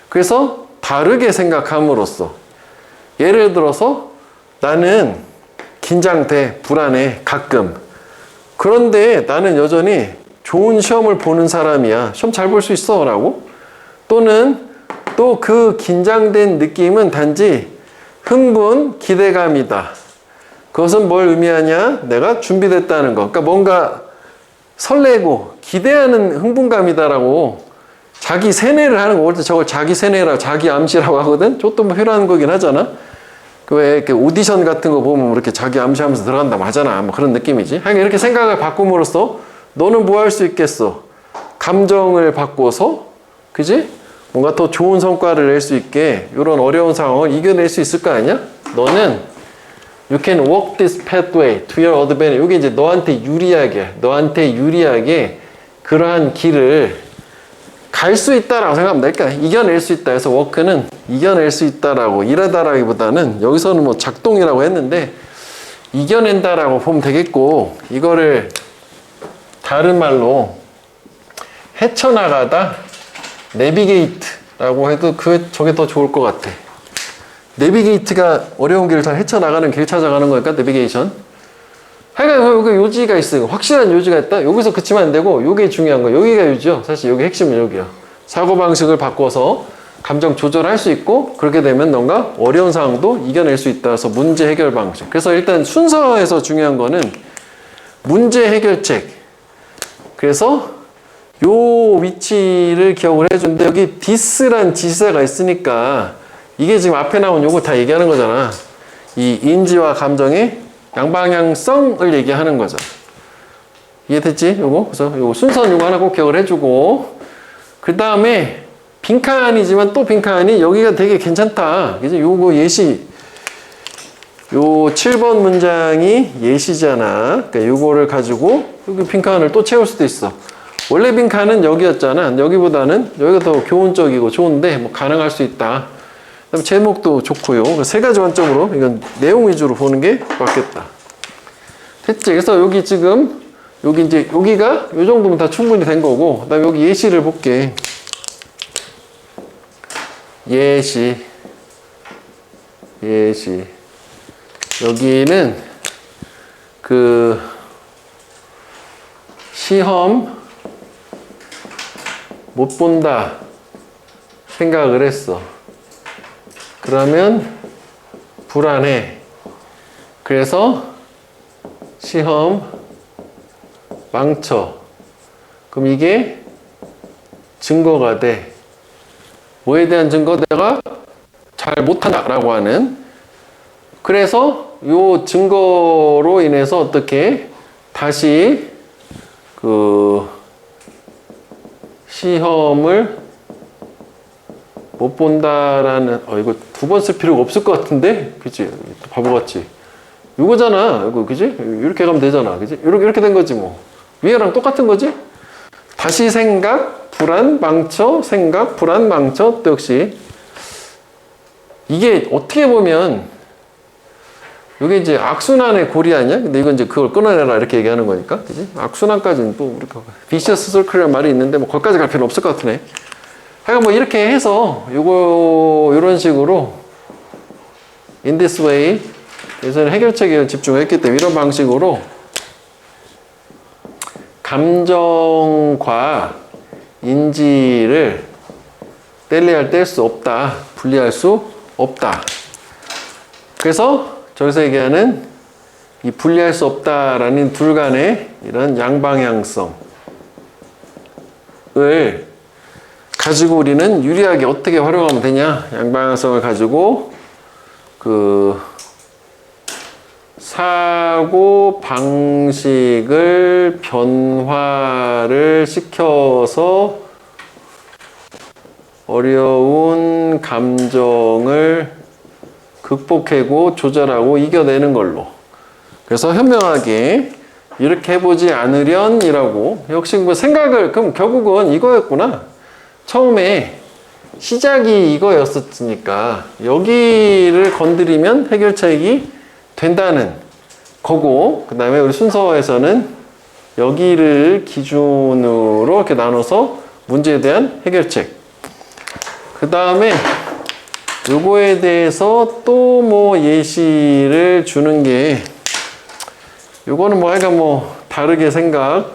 그래서 다르게 생각함으로써 예를 들어서 나는 긴장돼, 불안해, 가끔. 그런데 나는 여전히 좋은 시험을 보는 사람이야. 시험 잘 볼 수 있어. 라고. 또는 또 그 긴장된 느낌은 단지 흥분, 기대감이다. 그것은 뭘 의미하냐? 내가 준비됐다는 거. 그러니까 뭔가 설레고 기대하는 흥분감이다라고 자기 세뇌를 하는 거. 저걸 자기 세뇌라, 자기 암시라고 하거든? 저것도 뭐 필요한 거긴 하잖아. 그 왜 이렇게 오디션 같은 거 보면 이렇게 자기 암시하면서 들어간다고 하잖아. 뭐 그런 느낌이지. 하여간 이렇게 생각을 바꿈으로써 너는 뭐 할 수 있겠어? 감정을 바꿔서, 그지? 뭔가 더 좋은 성과를 낼 수 있게 이런 어려운 상황을 이겨낼 수 있을 거 아니야? 너는 You can walk this pathway to your advantage. 이게 이제 너한테 유리하게 그러한 길을 갈 수 있다라고 생각하면 될까? 이겨낼 수 있다 해서 워크는 이겨낼 수 있다라고 일하다라기보다는 여기서는 뭐 작동이라고 했는데 이겨낸다라고 보면 되겠고 이거를 다른 말로 헤쳐나가다 내비게이트라고 해도 저게 더 좋을 것 같아. 내비게이트가 어려운 길을 잘 헤쳐나가는 길 찾아가는 거니까 내비게이션. 하여간 여기 요지가 있어요. 확실한 요지가 있다. 여기서 그치면 안 되고 요게 중요한 거예요. 여기가 요지요. 사실 여기 핵심은 여기야. 사고방식을 바꿔서 감정 조절할 수 있고 그렇게 되면 뭔가 어려운 상황도 이겨낼 수 있다. 그래서 문제 해결 방식. 그래서 일단 순서에서 중요한 거는 문제 해결책. 그래서 요 위치를 기억을 해주는데 여기 this란 지시사가 있으니까 이게 지금 앞에 나온 요거 다 얘기하는 거잖아. 이 인지와 감정의 양방향성을 얘기하는 거죠. 이해됐지? 요거? 그래서 요거 순서는 요거 하나 꼭 기억을 해주고 그 다음에 빈칸이지만 또 빈칸이 여기가 되게 괜찮다. 그지? 요거 예시 요 7번 문장이 예시잖아. 그러니까 요거를 가지고 여기 빈칸을 또 채울 수도 있어. 원래 빈칸은 여기였잖아. 여기보다는 여기가 더 교훈적이고 좋은데 뭐 가능할 수 있다. 그다음 제목도 좋고요. 세 가지 관점으로 이건 내용 위주로 보는 게 맞겠다. 됐지? 그래서 여기 지금 여기 이제 여기가 이 정도면 다 충분히 된 거고 그다음 여기 예시를 볼게. 예시 여기는 그 시험 못 본다 생각을 했어. 그러면 불안해. 그래서 시험 망쳐. 그럼 이게 증거가 돼. 뭐에 대한 증거? 내가 잘 못한다라고 하는. 그래서 요 증거로 인해서 어떻게 다시 그 시험을 못 본다라는 이거 두 번 쓸 필요가 없을 것 같은데 그치? 바보같이 이거잖아. 이거 그지? 이렇게 가면 되잖아. 그지? 이렇게 된 거지 뭐. 위에랑 똑같은 거지? 다시 생각, 불안, 망쳐, 생각, 불안, 망쳐. 또 역시 이게 어떻게 보면 이게 이제 악순환의 고리 아니야? 근데 이건 이제 그걸 끊어내라 이렇게 얘기하는 거니까, 그지? 악순환까지는 또 우리가 비셔스 서클이라는 말이 있는데 뭐 거기까지 갈 필요는 없을 것 같으네. 하여간 뭐 이렇게 해서 이런 식으로 in this way 예전에 해결책에 집중했기 때문에 이런 방식으로 감정과 인지를 뗄 수 없다, 분리할 수 없다. 그래서 저기서 얘기하는 이 분리할 수 없다라는 둘 간의 이런 양방향성을 가지고 우리는 유리하게 어떻게 활용하면 되냐? 양방향성을 가지고 그 사고 방식을 변화를 시켜서 어려운 감정을 극복하고 조절하고 이겨내는 걸로. 그래서 현명하게 이렇게 해보지 않으련이라고. 역시 뭐 생각을 그럼 결국은 이거였구나. 처음에 시작이 이거였었으니까 여기를 건드리면 해결책이 된다는 거고, 그 다음에 우리 순서에서는 여기를 기준으로 이렇게 나눠서 문제에 대한 해결책. 그 다음에 요거에 대해서 또 뭐 예시를 주는 게, 요거는 뭐 하여간 뭐 다르게 생각을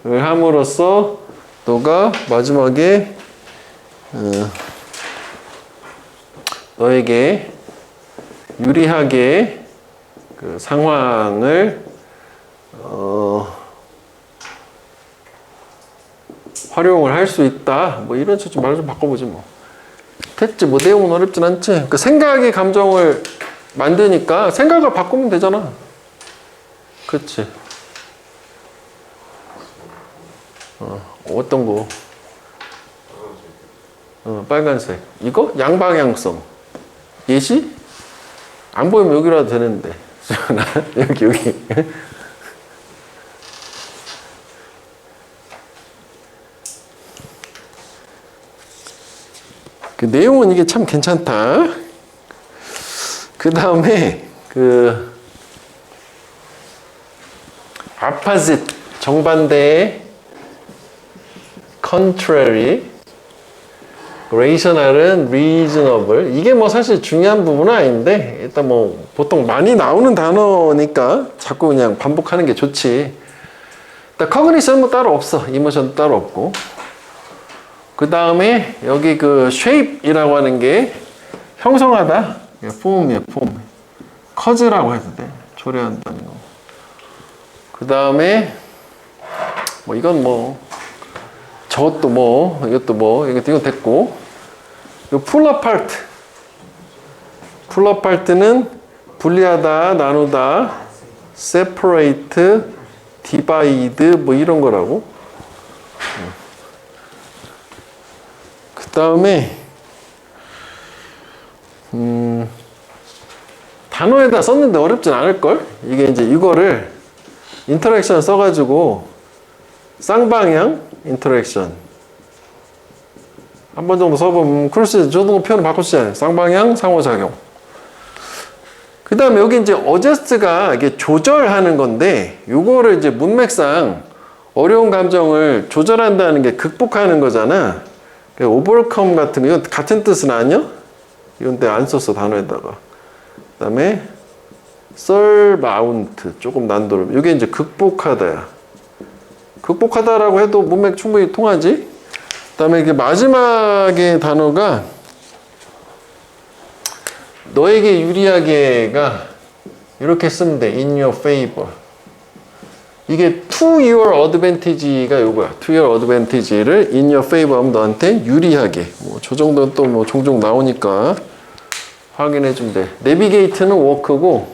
함으로써 너가 마지막에 너에게 유리하게 그 상황을 활용을 할 수 있다. 뭐 이런 식으로 말을 좀 바꿔보지 뭐. 됐지. 뭐 내용은 어렵진 않지. 그 생각이 감정을 만드니까 생각을 바꾸면 되잖아. 그치. 어떤 거? 빨간색. 이거? 양방향성. 예시? 안 보이면 여기라도 되는데. 여기. 그 내용은 이게 참 괜찮다. 그 다음에 그 opposite 정반대의 contrary, rational은 reasonable. 이게 뭐 사실 중요한 부분은 아닌데 일단 뭐 보통 많이 나오는 단어니까 자꾸 그냥 반복하는 게 좋지. 일단 cognition은 뭐 따로 없어. emotion도 따로 없고. 그 다음에 여기 그 shape이라고 하는 게 형성하다. 폼이야, 폼. 커즈라고 해도 돼. 초래한다는 거. 그 다음에 뭐 이건 뭐 저것도 뭐 이것도 뭐 이건 됐고, 요 pull apart. pull apart는 분리하다, 나누다, separate, divide 뭐 이런 거라고. 그 다음에 단어에다 썼는데 어렵진 않을걸? 이게 이제 이거를 인터랙션 써가지고 쌍방향 인터랙션 한 번 정도 써보면 그럴수 저도 표현을 바꾸시잖아요. 쌍방향 상호작용. 그 다음에 여기 이제 어저스트가 이게 조절하는 건데, 요거를 이제 문맥상 어려운 감정을 조절한다는 게 극복하는 거잖아. overcome 같은 거, 이건 같은 뜻은 아니야? 이건 내가 안 썼어, 단어에다가. 그 다음에 surmount, 조금 난도를. 이게 이제 극복하다야. 극복하다라고 해도 문맥 충분히 통하지? 그 다음에 이게 마지막에 단어가 너에게 유리하게가 이렇게 쓰면 돼. in your favor. 이게 to your advantage가 요거야. to your advantage를 in your favor 하면 너한테 유리하게. 뭐 저 정도는 또 뭐 종종 나오니까 확인해 주면 돼. navigate는 work고,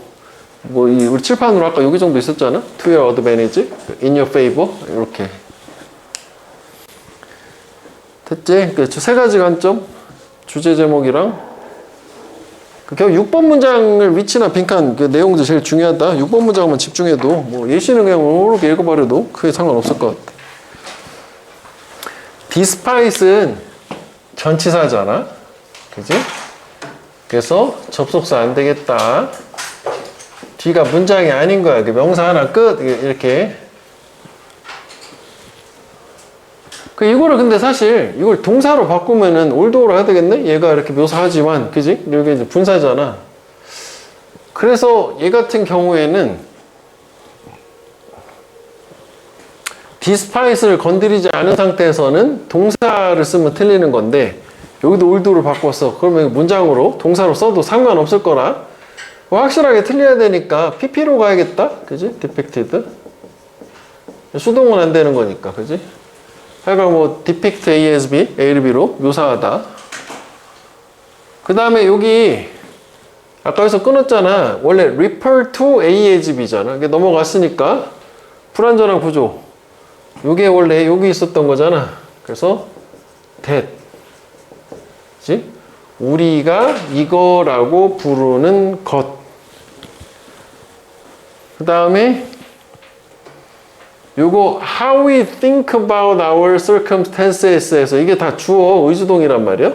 뭐 우리 칠판으로 아까 여기 정도 있었잖아. to your advantage, in your favor 이렇게. 됐지? 그 세 가지 관점, 주제 제목이랑 결국 6번 문장을 위치나 빈칸 그 내용도 제일 중요하다. 6번 문장만 집중해도 뭐 예시는 그냥 이렇게 읽어버려도 크게 상관없을 것 같아. despite은 전치사잖아. 그지? 그래서 접속사 안 되겠다. 뒤가 문장이 아닌 거야. 명사 하나 끝. 이렇게. 이거를 근데 사실 이걸 동사로 바꾸면은 올도어로 해야 되겠네? 얘가 이렇게 묘사하지만, 그지? 여기 이제 분사잖아. 그래서 얘 같은 경우에는 디스파이스를 건드리지 않은 상태에서는 동사를 쓰면 틀리는 건데, 여기도 올도를 바꿨어. 그러면 문장으로 동사로 써도 상관없을 거라. 확실하게 틀려야 되니까 PP로 가야겠다. 그지? depicted. 수동은 안 되는 거니까. 그지? 하여간 뭐 depict A as B, A를 B로 묘사하다. 그 다음에 여기 아까 여기서 끊었잖아. 원래 refer to A as B잖아. 이게 넘어갔으니까 불완전한 구조. 이게 원래 여기 있었던 거잖아. 그래서 that. 그치? 우리가 이거라고 부르는 것. 그 다음에 요거 how we think about our circumstances에서 이게 다 주어 의주동이란 말이야.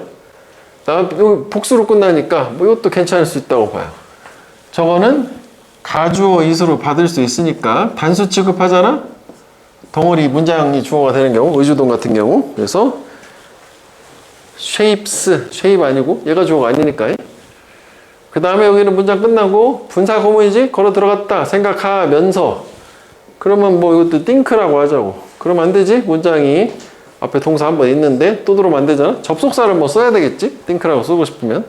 나 여기 복수로 끝나니까 뭐 이것도 괜찮을 수 있다고 봐요. 저거는 가주어 is로 받을 수 있으니까 단수 취급하잖아. 덩어리 문장이 주어가 되는 경우, 의주동 같은 경우. 그래서 shapes, shape 아니고 얘가 주어가 아니니까. 그 다음에 여기는 문장 끝나고 분사 구문이지? 걸어 들어갔다 생각하면서. 그러면 뭐 이것도 think라고 하자고. 그러면 안 되지? 문장이 앞에 동사 한 번 있는데 또 들어오면 안 되잖아. 접속사를 뭐 써야 되겠지? think라고 쓰고 싶으면.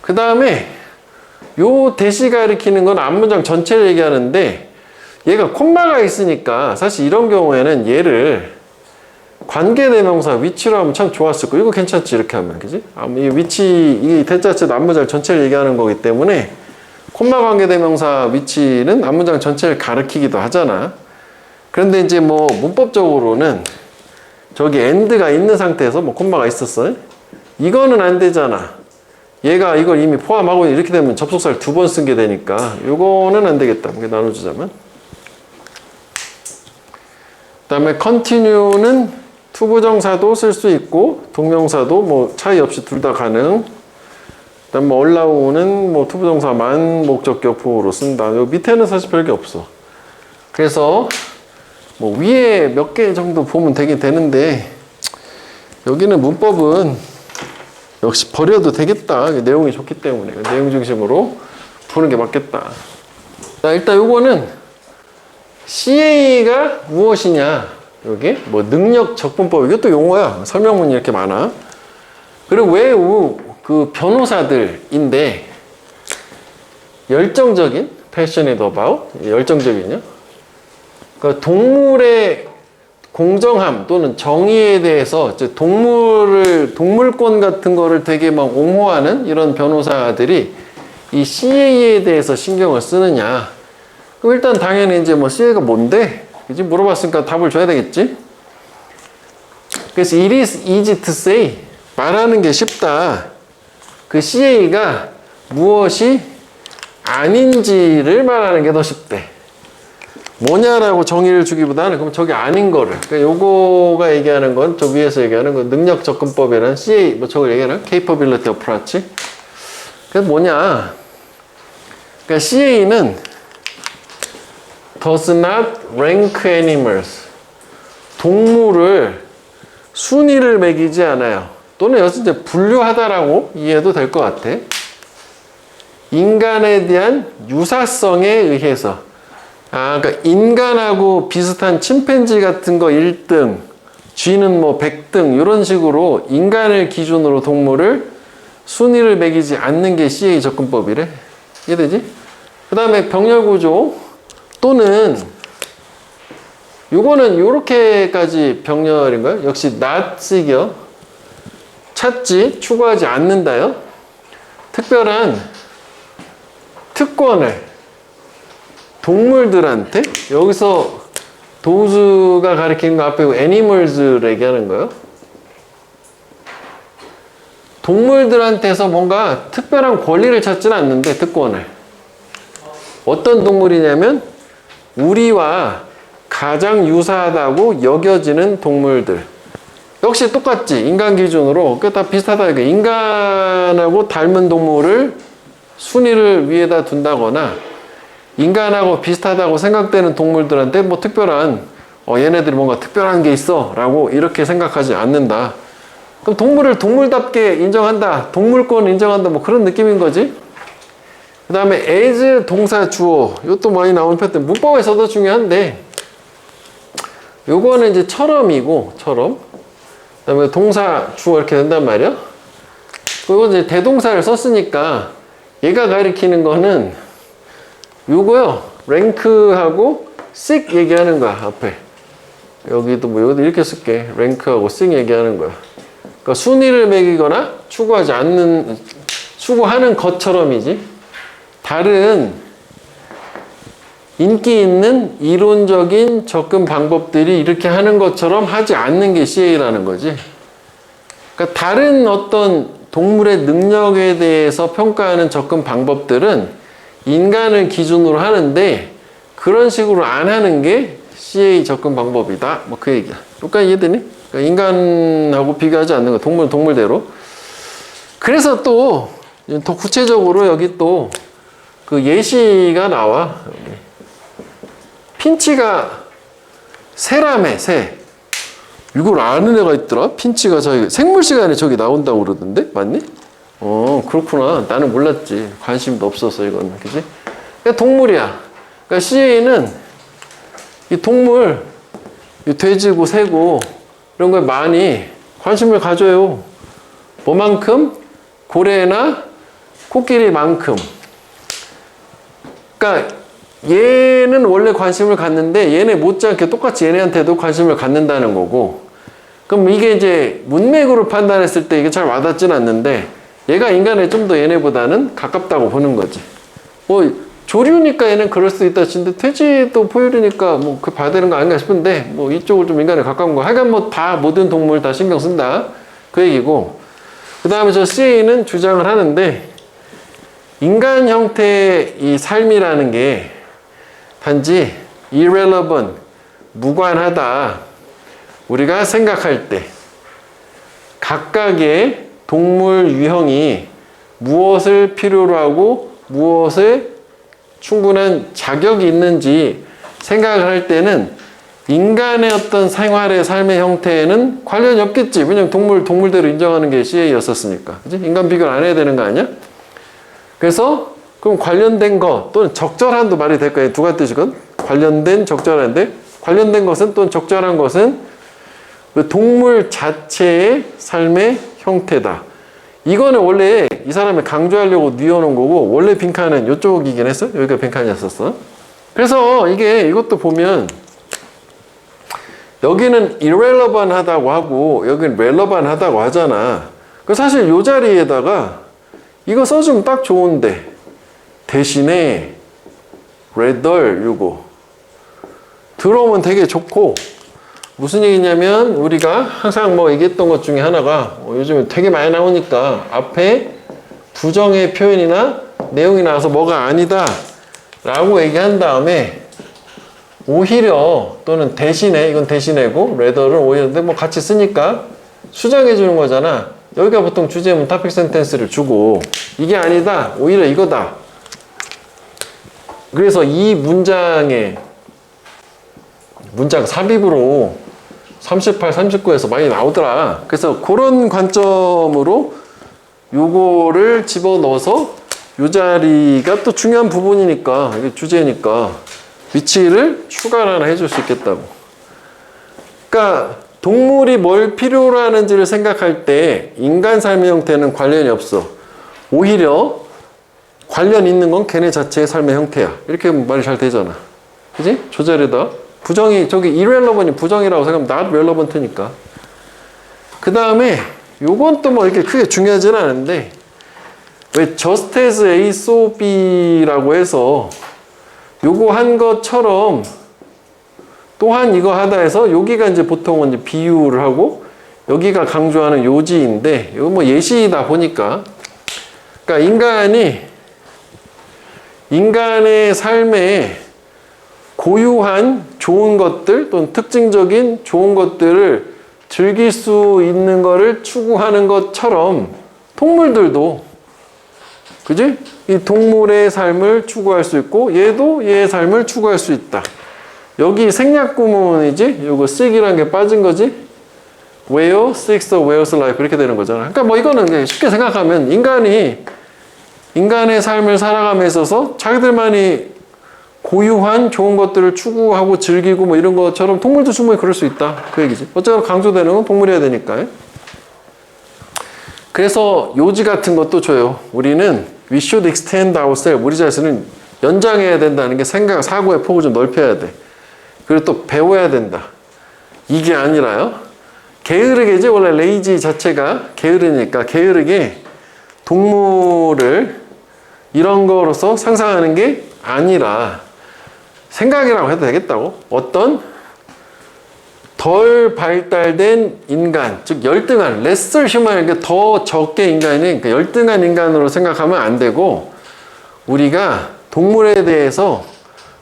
그 다음에 요 대시가 일으키는 건 앞문장 전체를 얘기하는데, 얘가 콤마가 있으니까 사실 이런 경우에는 얘를 관계대명사 위치로 하면 참 좋았을 거. 이거 괜찮지? 이렇게 하면. 그지? 이 위치, 이 대자체 앞문장 전체를 얘기하는 거기 때문에 콤마 관계대명사 위치는 앞문장 전체를 가리키기도 하잖아. 그런데 이제 뭐 문법적으로는 저기 end가 있는 상태에서 뭐 콤마가 있었어. 이거는 안 되잖아. 얘가 이걸 이미 포함하고 이렇게 되면 접속사를 두 번 쓴 게 되니까 요거는 안 되겠다. 이렇게 나눠주자면. 그 다음에 continue는 투부정사도 쓸 수 있고 동명사도 뭐 차이 없이 둘 다 가능. 그 다음 뭐 allow는 뭐 투부정사만 목적격 보호로 쓴다. 요 밑에는 사실 별게 없어. 그래서 뭐 위에 몇 개 정도 보면 되긴 되는데, 여기는 문법은 역시 버려도 되겠다. 내용이 좋기 때문에 내용 중심으로 보는 게 맞겠다. 자, 일단 요거는 CA가 무엇이냐. 여기 뭐 능력 적분법, 이것도 용어야. 설명문이 이렇게 많아. 그리고 왜 그 변호사들인데 열정적인 passionate about, 열정적이냐. 그러니까 동물의 공정함 또는 정의에 대해서 동물권 같은 거를 되게 막 옹호하는 이런 변호사들이 이 CA에 대해서 신경을 쓰느냐. 그럼 일단 당연히 이제 뭐 CA가 뭔데? 이제 물어봤으니까 답을 줘야 되겠지? 그래서 it is easy to say. 말하는 게 쉽다. 그 CA가 무엇이 아닌지를 말하는 게 더 쉽대. 뭐냐라고 정의를 주기보다는 그럼 저게 아닌 거를. 그러니까 요거가 얘기하는 건, 저 위에서 얘기하는 건 능력 접근법이라는 CA, 뭐 저걸 얘기하는 capability approach. 그래서 뭐냐. 그러니까 CA는 does not rank animals. 동물을 순위를 매기지 않아요. 또는 여기서 이제 분류하다라고 이해해도 될 것 같아. 인간에 대한 유사성에 의해서. 그러니까 인간하고 비슷한 침팬지 같은 거 1등, 쥐는 뭐 100등, 이런 식으로 인간을 기준으로 동물을 순위를 매기지 않는 게 CA 접근법이래. 이해되지? 그 다음에 병렬구조 또는 요거는 요렇게까지 병렬인가요? 역시 not seek이요. 찾지, 추구하지 않는다요. 특별한 특권을 동물들한테, 여기서 도우즈가 가리키는 거 앞에 애니멀즈를 얘기하는 거예요. 동물들한테서 뭔가 특별한 권리를 찾지는 않는데 특권을. 어떤 동물이냐면 우리와 가장 유사하다고 여겨지는 동물들. 역시 똑같지. 인간 기준으로 다 비슷하다. 인간하고 닮은 동물을 순위를 위에다 둔다거나 인간하고 비슷하다고 생각되는 동물들한테 뭐 특별한 얘네들이 뭔가 특별한 게 있어 라고 이렇게 생각하지 않는다. 그럼 동물을 동물답게 인정한다. 동물권 인정한다. 뭐 그런 느낌인 거지. 그 다음에 as 동사 주어 이것도 많이 나오는 패턴. 문법에서도 중요한데 요거는 이제 처럼이고 처럼. 그 다음에 동사 주어 이렇게 된단 말이야. 그리고 이제 대동사를 썼으니까 얘가 가리키는 거는 요거요. 랭크하고 seek 얘기하는 거야. 앞에 여기도 뭐 여기도 이렇게 쓸게. 랭크하고 seek 얘기하는 거야. 그러니까 순위를 매기거나 추구하는 것처럼이지. 다른 인기 있는 이론적인 접근 방법들이 이렇게 하는 것처럼 하지 않는 게 CA라는 거지. 그러니까 다른 어떤 동물의 능력에 대해서 평가하는 접근 방법들은 인간을 기준으로 하는데 그런 식으로 안 하는 게 CA 접근 방법이다. 뭐 그 얘기야. 똑같이 이해되니? 그러니까 인간하고 비교하지 않는 거. 동물은 동물대로. 그래서 또 더 구체적으로 여기 또 그 예시가 나와. 여기. 핀치가 새라며, 새. 이걸 아는 애가 있더라? 핀치가 저기 생물 시간에 저기 나온다고 그러던데? 맞니? 그렇구나. 나는 몰랐지. 관심도 없어서 이거는. 그지? 그러니까 동물이야. 그러니까 CA는 이 동물, 이 돼지고 새고 이런 거에 많이 관심을 가져요. 뭐만큼? 고래나 코끼리만큼. 그러니까 얘는 원래 관심을 갖는데 얘네 못지않게 똑같이 얘네한테도 관심을 갖는다는 거고, 그럼 이게 이제 문맥으로 판단했을 때 이게 잘 와닿지는 않는데 얘가 인간에 좀 더 얘네보다는 가깝다고 보는 거지. 뭐 조류니까 얘는 그럴 수도 있다 치는데 돼지도 포유류니까 뭐 그 봐야 되는 거 아닌가 싶은데 뭐 이쪽을 좀 인간에 가까운 거. 하여간 뭐 다 모든 동물 다 신경 쓴다 그 얘기고. 그 다음에 저 CA는 주장을 하는데 인간 형태의 이 삶이라는 게 단지 irrelevant, 무관하다. 우리가 생각할 때 각각의 동물 유형이 무엇을 필요로 하고 무엇에 충분한 자격이 있는지 생각을 할 때는 인간의 어떤 생활의 삶의 형태에는 관련이 없겠지. 왜냐면 동물대로 인정하는 게 CA였었으니까. 그치? 인간 비교를 안 해야 되는 거 아니야? 그래서 그럼 관련된 거 또는 적절한도 말이 될 거예요. 두 가지 뜻이건 관련된, 적절한데 관련된 것은 또는 적절한 것은 그 동물 자체의 삶의 형태다. 이거는 원래 이 사람이 강조하려고 뉘어놓은 거고 원래 빈칸은 이쪽이긴 했어. 여기가 빈칸이었었어. 그래서 이것도 보면 여기는 irrelevant 하다고 하고 여기는 relevant 하다고 하잖아. 그 사실 이 자리에다가 이거 써주면 딱 좋은데 대신에 rather 요거 들어오면 되게 좋고, 무슨 얘기냐면 우리가 항상 뭐 얘기했던 것 중에 하나가 요즘에 되게 많이 나오니까 앞에 부정의 표현이나 내용이 나와서 뭐가 아니다 라고 얘기한 다음에 오히려 또는 대신에, 이건 대신에고 rather는 오히려 뭐 같이 쓰니까 수정해 주는 거잖아. 여기가 보통 주제문 topic sentence를 주고 이게 아니다 오히려 이거다. 그래서 이 문장 삽입으로 38, 39에서 많이 나오더라. 그래서 그런 관점으로 요거를 집어넣어서 요 자리가 또 중요한 부분이니까, 이게 주제니까 위치를 추가를 하나 해줄 수 있겠다고. 그러니까 동물이 뭘 필요로 하는지를 생각할 때 인간 삶의 형태는 관련이 없어. 오히려 관련 있는 건 걔네 자체의 삶의 형태야. 이렇게 말이 잘 되잖아. 그지? 조절에다 부정이, 저기 irrelevant이 부정이라고 생각하면 not relevant니까. 그 다음에 요건 또 뭐 이렇게 크게 중요하지는 않은데, 왜 just as A, so B라고 해서 요거 한 것처럼 또한 이거 하다 해서 여기가 이제 보통은 이제 비유를 하고 여기가 강조하는 요지인데, 이거 뭐 예시다 보니까. 그러니까 인간의 삶에 고유한 좋은 것들 또는 특징적인 좋은 것들을 즐길 수 있는 거를 추구하는 것처럼 동물들도, 그지? 이 동물의 삶을 추구할 수 있고 얘도 얘의 삶을 추구할 수 있다. 여기 생략 구문이지? 요거 sick이라는 게 빠진 거지? where, seeks, where's life 이렇게 되는 거잖아. 그러니까 뭐 이거는 그냥 쉽게 생각하면 인간의 삶을 살아감에 있어서 자기들만이 고유한 좋은 것들을 추구하고 즐기고 뭐 이런 것처럼 동물도 충분히 그럴 수 있다. 그 얘기지. 어쨌거나 강조되는 건 동물이어야 되니까. 그래서 요지 같은 것도 줘요. 우리는 we should extend ourselves. 우리 자신을 연장해야 된다는 게 생각, 사고의 폭을 좀 넓혀야 돼. 그리고 또 배워야 된다. 이게 아니라요. 게으르게지. 원래 레이지 자체가 게으르니까 게으르게 동물을 이런 거로서 상상하는 게 아니라 생각이라고 해도 되겠다고? 어떤 덜 발달된 인간, 즉 열등한, lesser human, 그러니까 더 적게 인간이, 그러니까 열등한 인간으로 생각하면 안 되고 우리가 동물에 대해서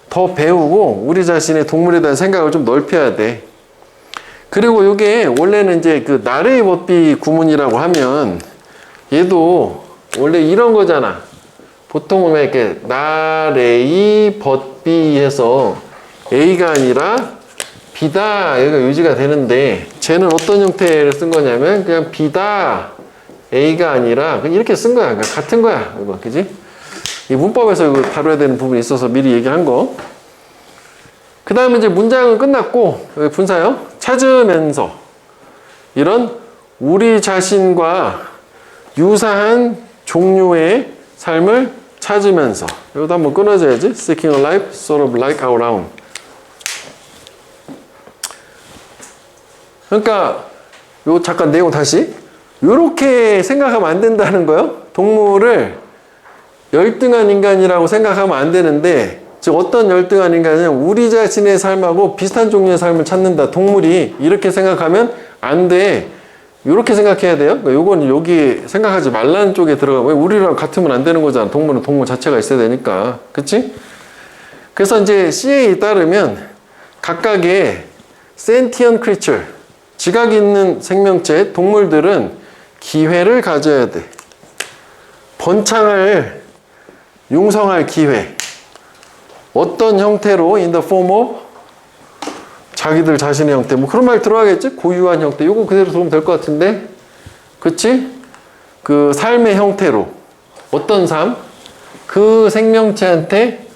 더 배우고 우리 자신의 동물에 대한 생각을 좀 넓혀야 돼. 그리고 이게 원래는 이제 그 나레이 벗비 구문이라고 하면 얘도 원래 이런 거잖아. 보통은 이렇게 나레이 벗비 해서 A가 아니라 B다 여기가 유지가 되는데 쟤는 어떤 형태를 쓴 거냐면 그냥 B다 A가 아니라 그냥 이렇게 쓴 거야. 그러니까 같은 거야. 이거 그지? 이 문법에서 이거 다뤄야 되는 부분이 있어서 미리 얘기한 거. 그 다음에 이제 문장은 끝났고 여기 분사요. 찾으면서 이런 우리 자신과 유사한 종류의 삶을 찾으면서 이것도 한번 끊어줘야지. Seeking a life sort of like our own. 그러니까 요 잠깐 내용 다시 요렇게 생각하면 안 된다는 거예요. 동물을 열등한 인간이라고 생각하면 안 되는데 즉 어떤 열등한 인간은 우리 자신의 삶하고 비슷한 종류의 삶을 찾는다. 동물이 이렇게 생각하면 안 돼. 이렇게 생각해야 돼요. 요건 여기 생각하지 말라는 쪽에 들어가면 우리랑 같으면 안 되는 거잖아. 동물은 동물 자체가 있어야 되니까. 그치? 그래서 이제 CA에 따르면 각각의 sentient creature, 지각 있는 생명체, 동물들은 기회를 가져야 돼. 번창을 융성할 기회. 어떤 형태로 in the form of 자기들 자신의 형태 뭐 그런 말 들어가겠지? 고유한 형태 요거 그대로 들으면 될 것 같은데 그치? 그 삶의 형태로 어떤 삶? 그 생명체한테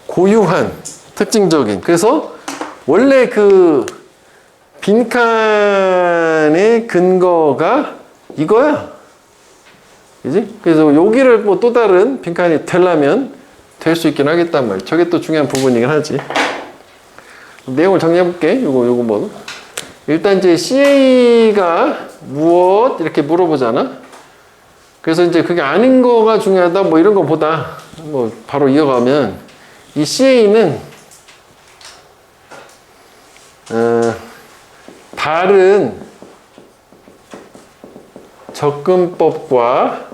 고유한 특징적인 그래서 원래 그 빈칸의 근거가 이거야 그지? 그래서 여기를 뭐 또 다른 빈칸이 되려면 될 수 있긴 하겠단 말이야. 저게 또 중요한 부분이긴 하지. 내용을 정리해볼게. 요거 뭐. 일단 이제 CA가 무엇? 이렇게 물어보잖아. 그래서 이제 그게 아닌 거가 중요하다. 뭐 이런 거보다 뭐 바로 이어가면 이 CA는 다른 접근법과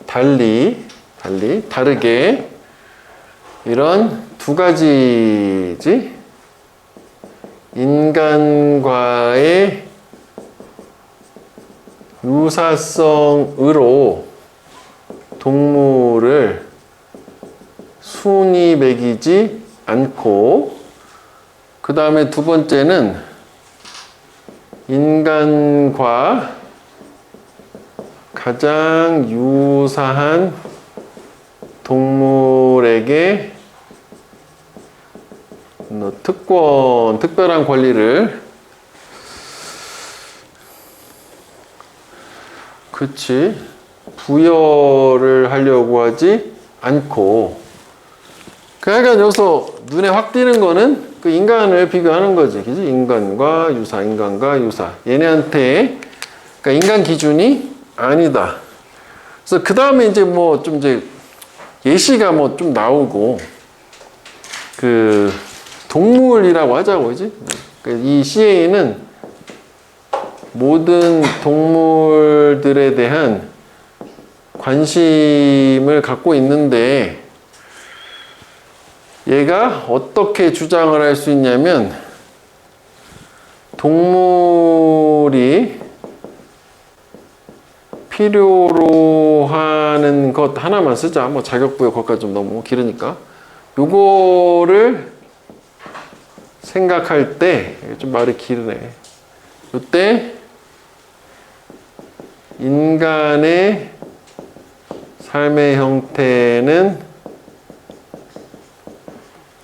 다르게 이런 두 가지지 인간과의 유사성으로 동물을 순위 매기지 않고 그 다음에 두 번째는 인간과 가장 유사한 동물에게 특별한 권리를 부여를 하려고 하지 않고 그러니까 여기서 눈에 확 띄는 거는 그 인간을 비교하는 거지. 그지? 인간과 유사. 얘네한테 그러니까 인간 기준이 아니다. 그래서 그 다음에 이제 뭐 좀 이제 예시가 뭐 좀 나오고 그 동물이라고 하자고 그지? 이 CA는 모든 동물들에 대한 관심을 갖고 있는데 얘가 어떻게 주장을 할 수 있냐면 동물이 필요로 하는 것 하나만 쓰자. 뭐 자격부여 거기까지 좀 너무 길으니까. 요거를 생각할 때, 좀 말이 길네. 요때 인간의 삶의 형태는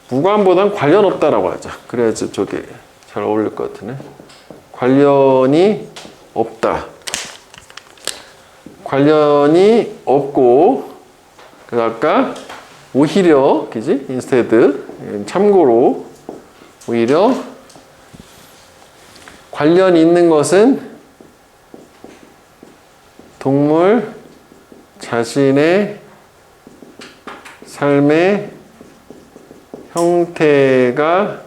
무관보단 관련 없다라고 하자. 그래야지 저게 잘 어울릴 것 같으네. 관련이 없다. 관련이 없고, 그래서 아까 오히려, 그지? instead, 참고로, 오히려 관련이 있는 것은 동물 자신의 삶의 형태가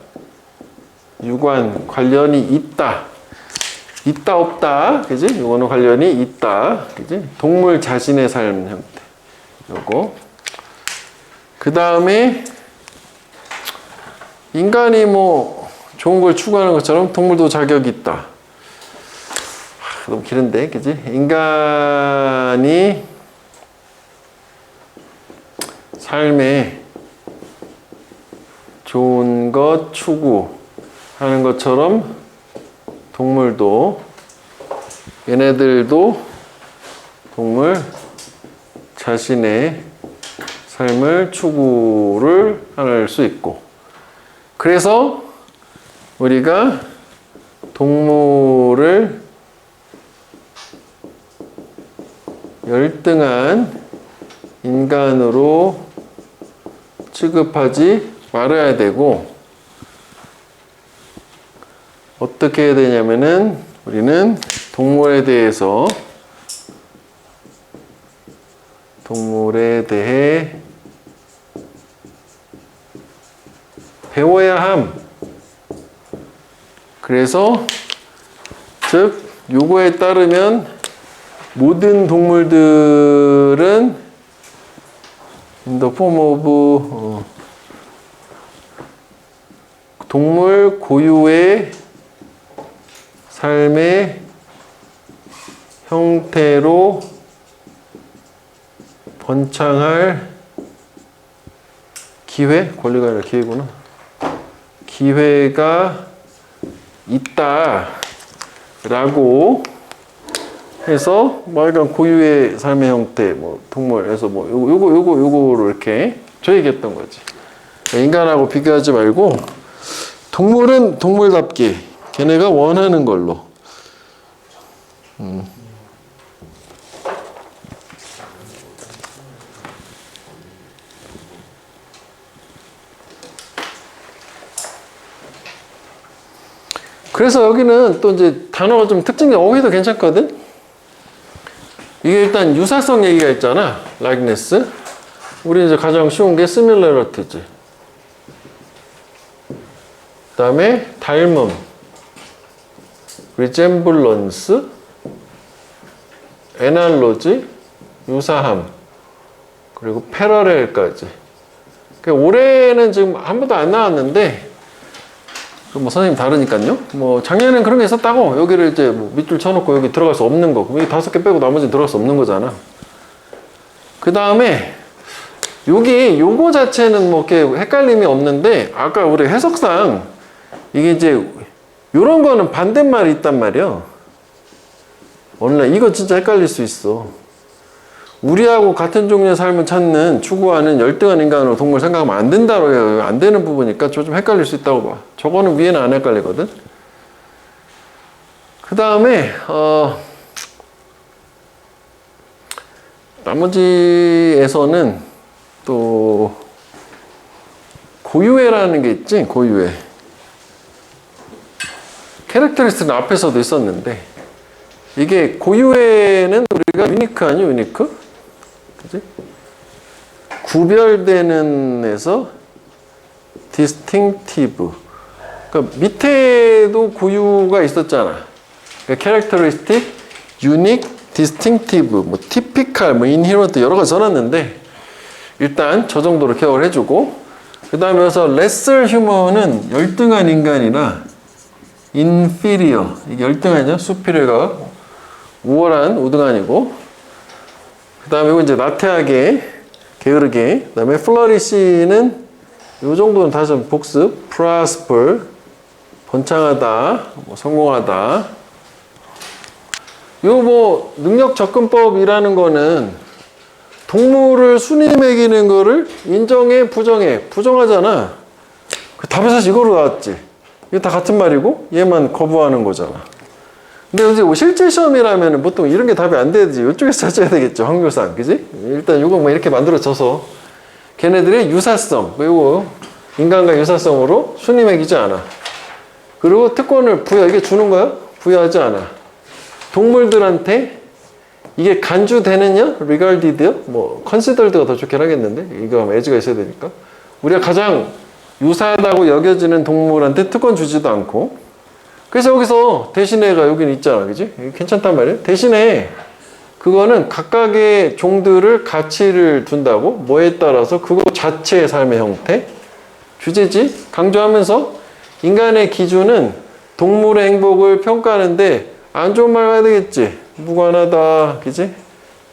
관련이 있다. 있다, 없다. 그지? 이거는 관련이 있다. 그지? 동물 자신의 삶 형태. 요거. 그 다음에, 인간이 뭐, 좋은 걸 추구하는 것처럼 동물도 자격이 있다. 너무 길은데, 그지? 인간이 삶에 좋은 것 추구하는 것처럼 동물도, 얘네들도 동물 자신의 삶을 추구를 할 수 있고, 그래서 우리가 동물을 열등한 인간으로 취급하지 말아야 되고, 어떻게 해야 되냐면은 우리는 동물에 대해 배워야 함. 그래서 즉 요거에 따르면 모든 동물들은 in the form of 동물 고유의 삶의 형태로 번창할 권리가 아니라 기회구나. 기회가 있다라고 해서 뭐 약간 고유의 삶의 형태, 뭐 동물에서 뭐 요거로 이렇게 저 얘기했던 거지. 인간하고 비교하지 말고 동물은 동물답게 걔네가 원하는 걸로. 그래서 여기는 또 이제 단어가 좀 특징이 어휘도 괜찮거든? 이게 일단 유사성 얘기가 있잖아. likeness. 우리 이제 가장 쉬운 게 similarity지. 그 다음에 닮음. resemblance. analogy. 유사함. 그리고 parallel까지. 올해는 지금 한 번도 안 나왔는데, 뭐 선생님 다르니까요. 뭐 작년에는 그런 게 있었다고. 여기를 이제 뭐 밑줄 쳐놓고 여기 들어갈 수 없는 거. 여기 5개 빼고 나머지는 들어갈 수 없는 거잖아. 그 다음에 요거 자체는 뭐 이렇게 헷갈림이 없는데, 아까 우리 해석상 이게 이제 요런 거는 반대말이 있단 말이야. 원래 이거 진짜 헷갈릴 수 있어. 우리하고 같은 종류의 삶을 추구하는 열등한 인간으로 동물 생각하면 안 된다고 해요. 안 되는 부분이니까 저 좀 헷갈릴 수 있다고 봐. 저거는 위에는 안 헷갈리거든. 그 다음에 나머지에서는 또 고유애라는 게 있지. 고유애. 캐릭터리스트는 앞에서도 있었는데, 이게 고유애는 우리가 유니크 아니요? 유니크? 그지? 구별되는 에서 distinctive. 그러니까 밑에도 고유가 있었잖아. 그러니까 characteristic, unique, distinctive, 뭐 typical, 뭐 inherent 여러 가지 써놨는데, 일단 저 정도로 기억을 해주고, 그 다음에 여기서 lesser human은 열등한 인간이나 inferior. 이게 열등하죠? superior가 우월한, 우등한이고. 그 다음에 이거 이제 나태하게, 게으르게. 그 다음에 flourish는 요 정도는 다시 한번 복습. prosper. 번창하다, 뭐 성공하다. 요 뭐 능력 접근법이라는 거는 동물을 순위 매기는 거를 인정해, 부정해. 부정하잖아. 그 답이 사실 이거로 나왔지. 이거 다 같은 말이고 얘만 거부하는 거잖아. 근데 이제 뭐 실제 시험이라면 보통 이런 게 답이 안 되지. 이쪽에서 찾아야 되겠죠. 확률상. 그지? 일단 이거 뭐 이렇게 만들어져서 걔네들의 유사성, 그리고 인간과 유사성으로 순위 매기지 않아. 그리고 특권을 이게 주는 거야? 부여하지 않아. 동물들한테 이게 간주되느냐? regarded요? 뭐 considered가 더 좋긴 하겠는데 이거 as가 있어야 되니까 우리가 가장 유사하다고 여겨지는 동물한테 특권 주지도 않고 그래서 여기서 대신에가 여기는 있잖아. 그지? 괜찮단 말이야. 대신에 그거는 각각의 종들을 가치를 둔다고 뭐에 따라서 그거 자체의 삶의 형태 주제지 강조하면서 인간의 기준은 동물의 행복을 평가하는데 안 좋은 말 해야 되겠지. 무관하다. 그지?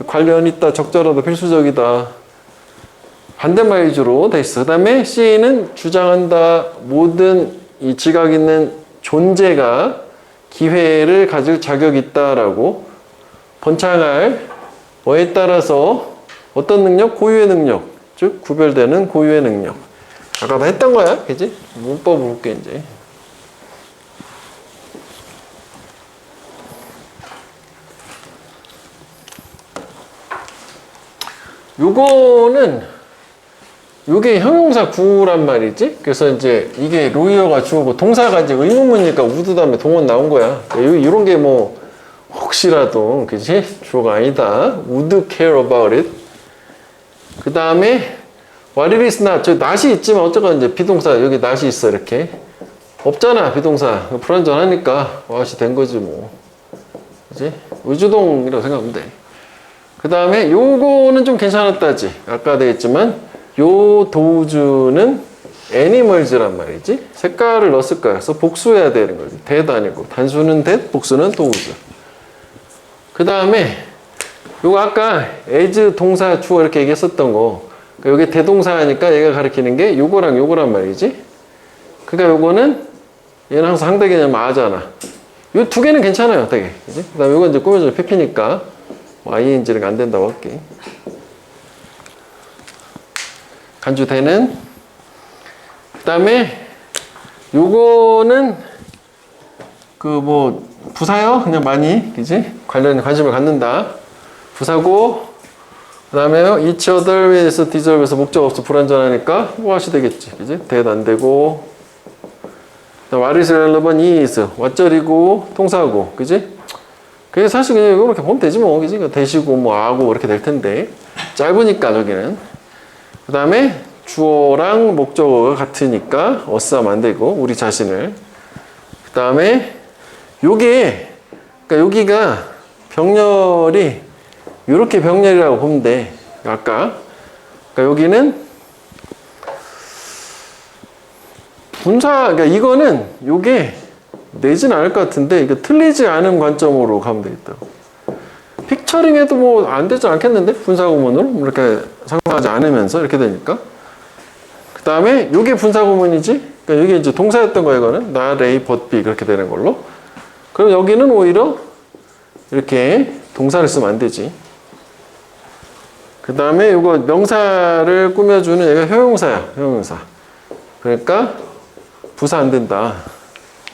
관련 있다. 적절하다. 필수적이다. 반대말 위주로 돼 있어. 그 다음에 C는 주장한다. 모든 이 지각 있는 존재가 기회를 가질 자격이 있다라고 번창할 뭐에 따라서 어떤 능력? 고유의 능력. 즉 구별되는 고유의 능력. 아까 다 했던 거야. 그지? 문법을 볼게 이제. 요게 형용사 구란 말이지. 그래서 이제 이게 로이어가 주어고 동사가 이제 의문문이니까 우드 다음에 동원 나온 거야. 이런 게 뭐 혹시라도 그지 주어가 아니다. would care about it. 그 다음에 what it is not. 저 not이 있지만 어쨌건 이제 비동사 여기 not이 있어 이렇게 없잖아 비동사 불완전하니까 what이 된 거지 뭐. 그지 의주동이라고 생각하면 돼. 그 다음에 요거는 좀 괜찮았다지. 아까 되겠지만 요 도우주는 animals란 말이지. 색깔을 넣었을 거야. 그래서 복수해야 되는 거지. that 아니고 단수는 that, 복수는 도우주. 그 다음에 요거 아까 as 동사 주어 이렇게 얘기했었던 거. 그러니까 요게 대동사니까 얘가 가리키는 게 요거랑 요거란 말이지. 그러니까 요거는 얘는 항상 상대 개념 아잖아. 요 두 개는 괜찮아요, 되게. 그지? 그 다음에 요건 이제 꾸며주는 pp니까 ing는 안 된다고 할게. 간주되는. 그 다음에 요거는 그 뭐 부사요? 그냥 많이 그지? 관심을 갖는다. 부사고 그 다음에 each other 에서 deserve에서 목적 없어 불완전하니까 what이 되겠지. 그지? that 안 되고 what is relevant is what절이고 통사고 그지? 그게 사실 그냥 이렇게 보면 되지 뭐. 그지? 대시고 뭐 아고 이렇게 될 텐데 짧으니까 저기는. 그 다음에 주어랑 목적어가 같으니까 어싸면 안 되고 우리 자신을. 그 다음에 요게 그러니까 여기가 병렬이 이렇게 병렬이라고 보면 돼. 아까 그러니까 여기는 분사 그러니까 이거는 요게 내진 않을 것 같은데 이거 틀리지 않은 관점으로 가면 되겠다고. 픽처링해도 뭐 안 되지 않겠는데 분사구문으로 이렇게 상관하지 않으면서 이렇게 되니까. 그 다음에 요게 분사구문이지. 그러니까 이게 이제 동사였던 거야 이거는 not A but B 그렇게 되는 걸로. 그럼 여기는 오히려 이렇게 동사를 쓰면 안 되지. 그 다음에 이거 명사를 꾸며주는 얘가 효용사야. 효용사. 그러니까 부사 안 된다.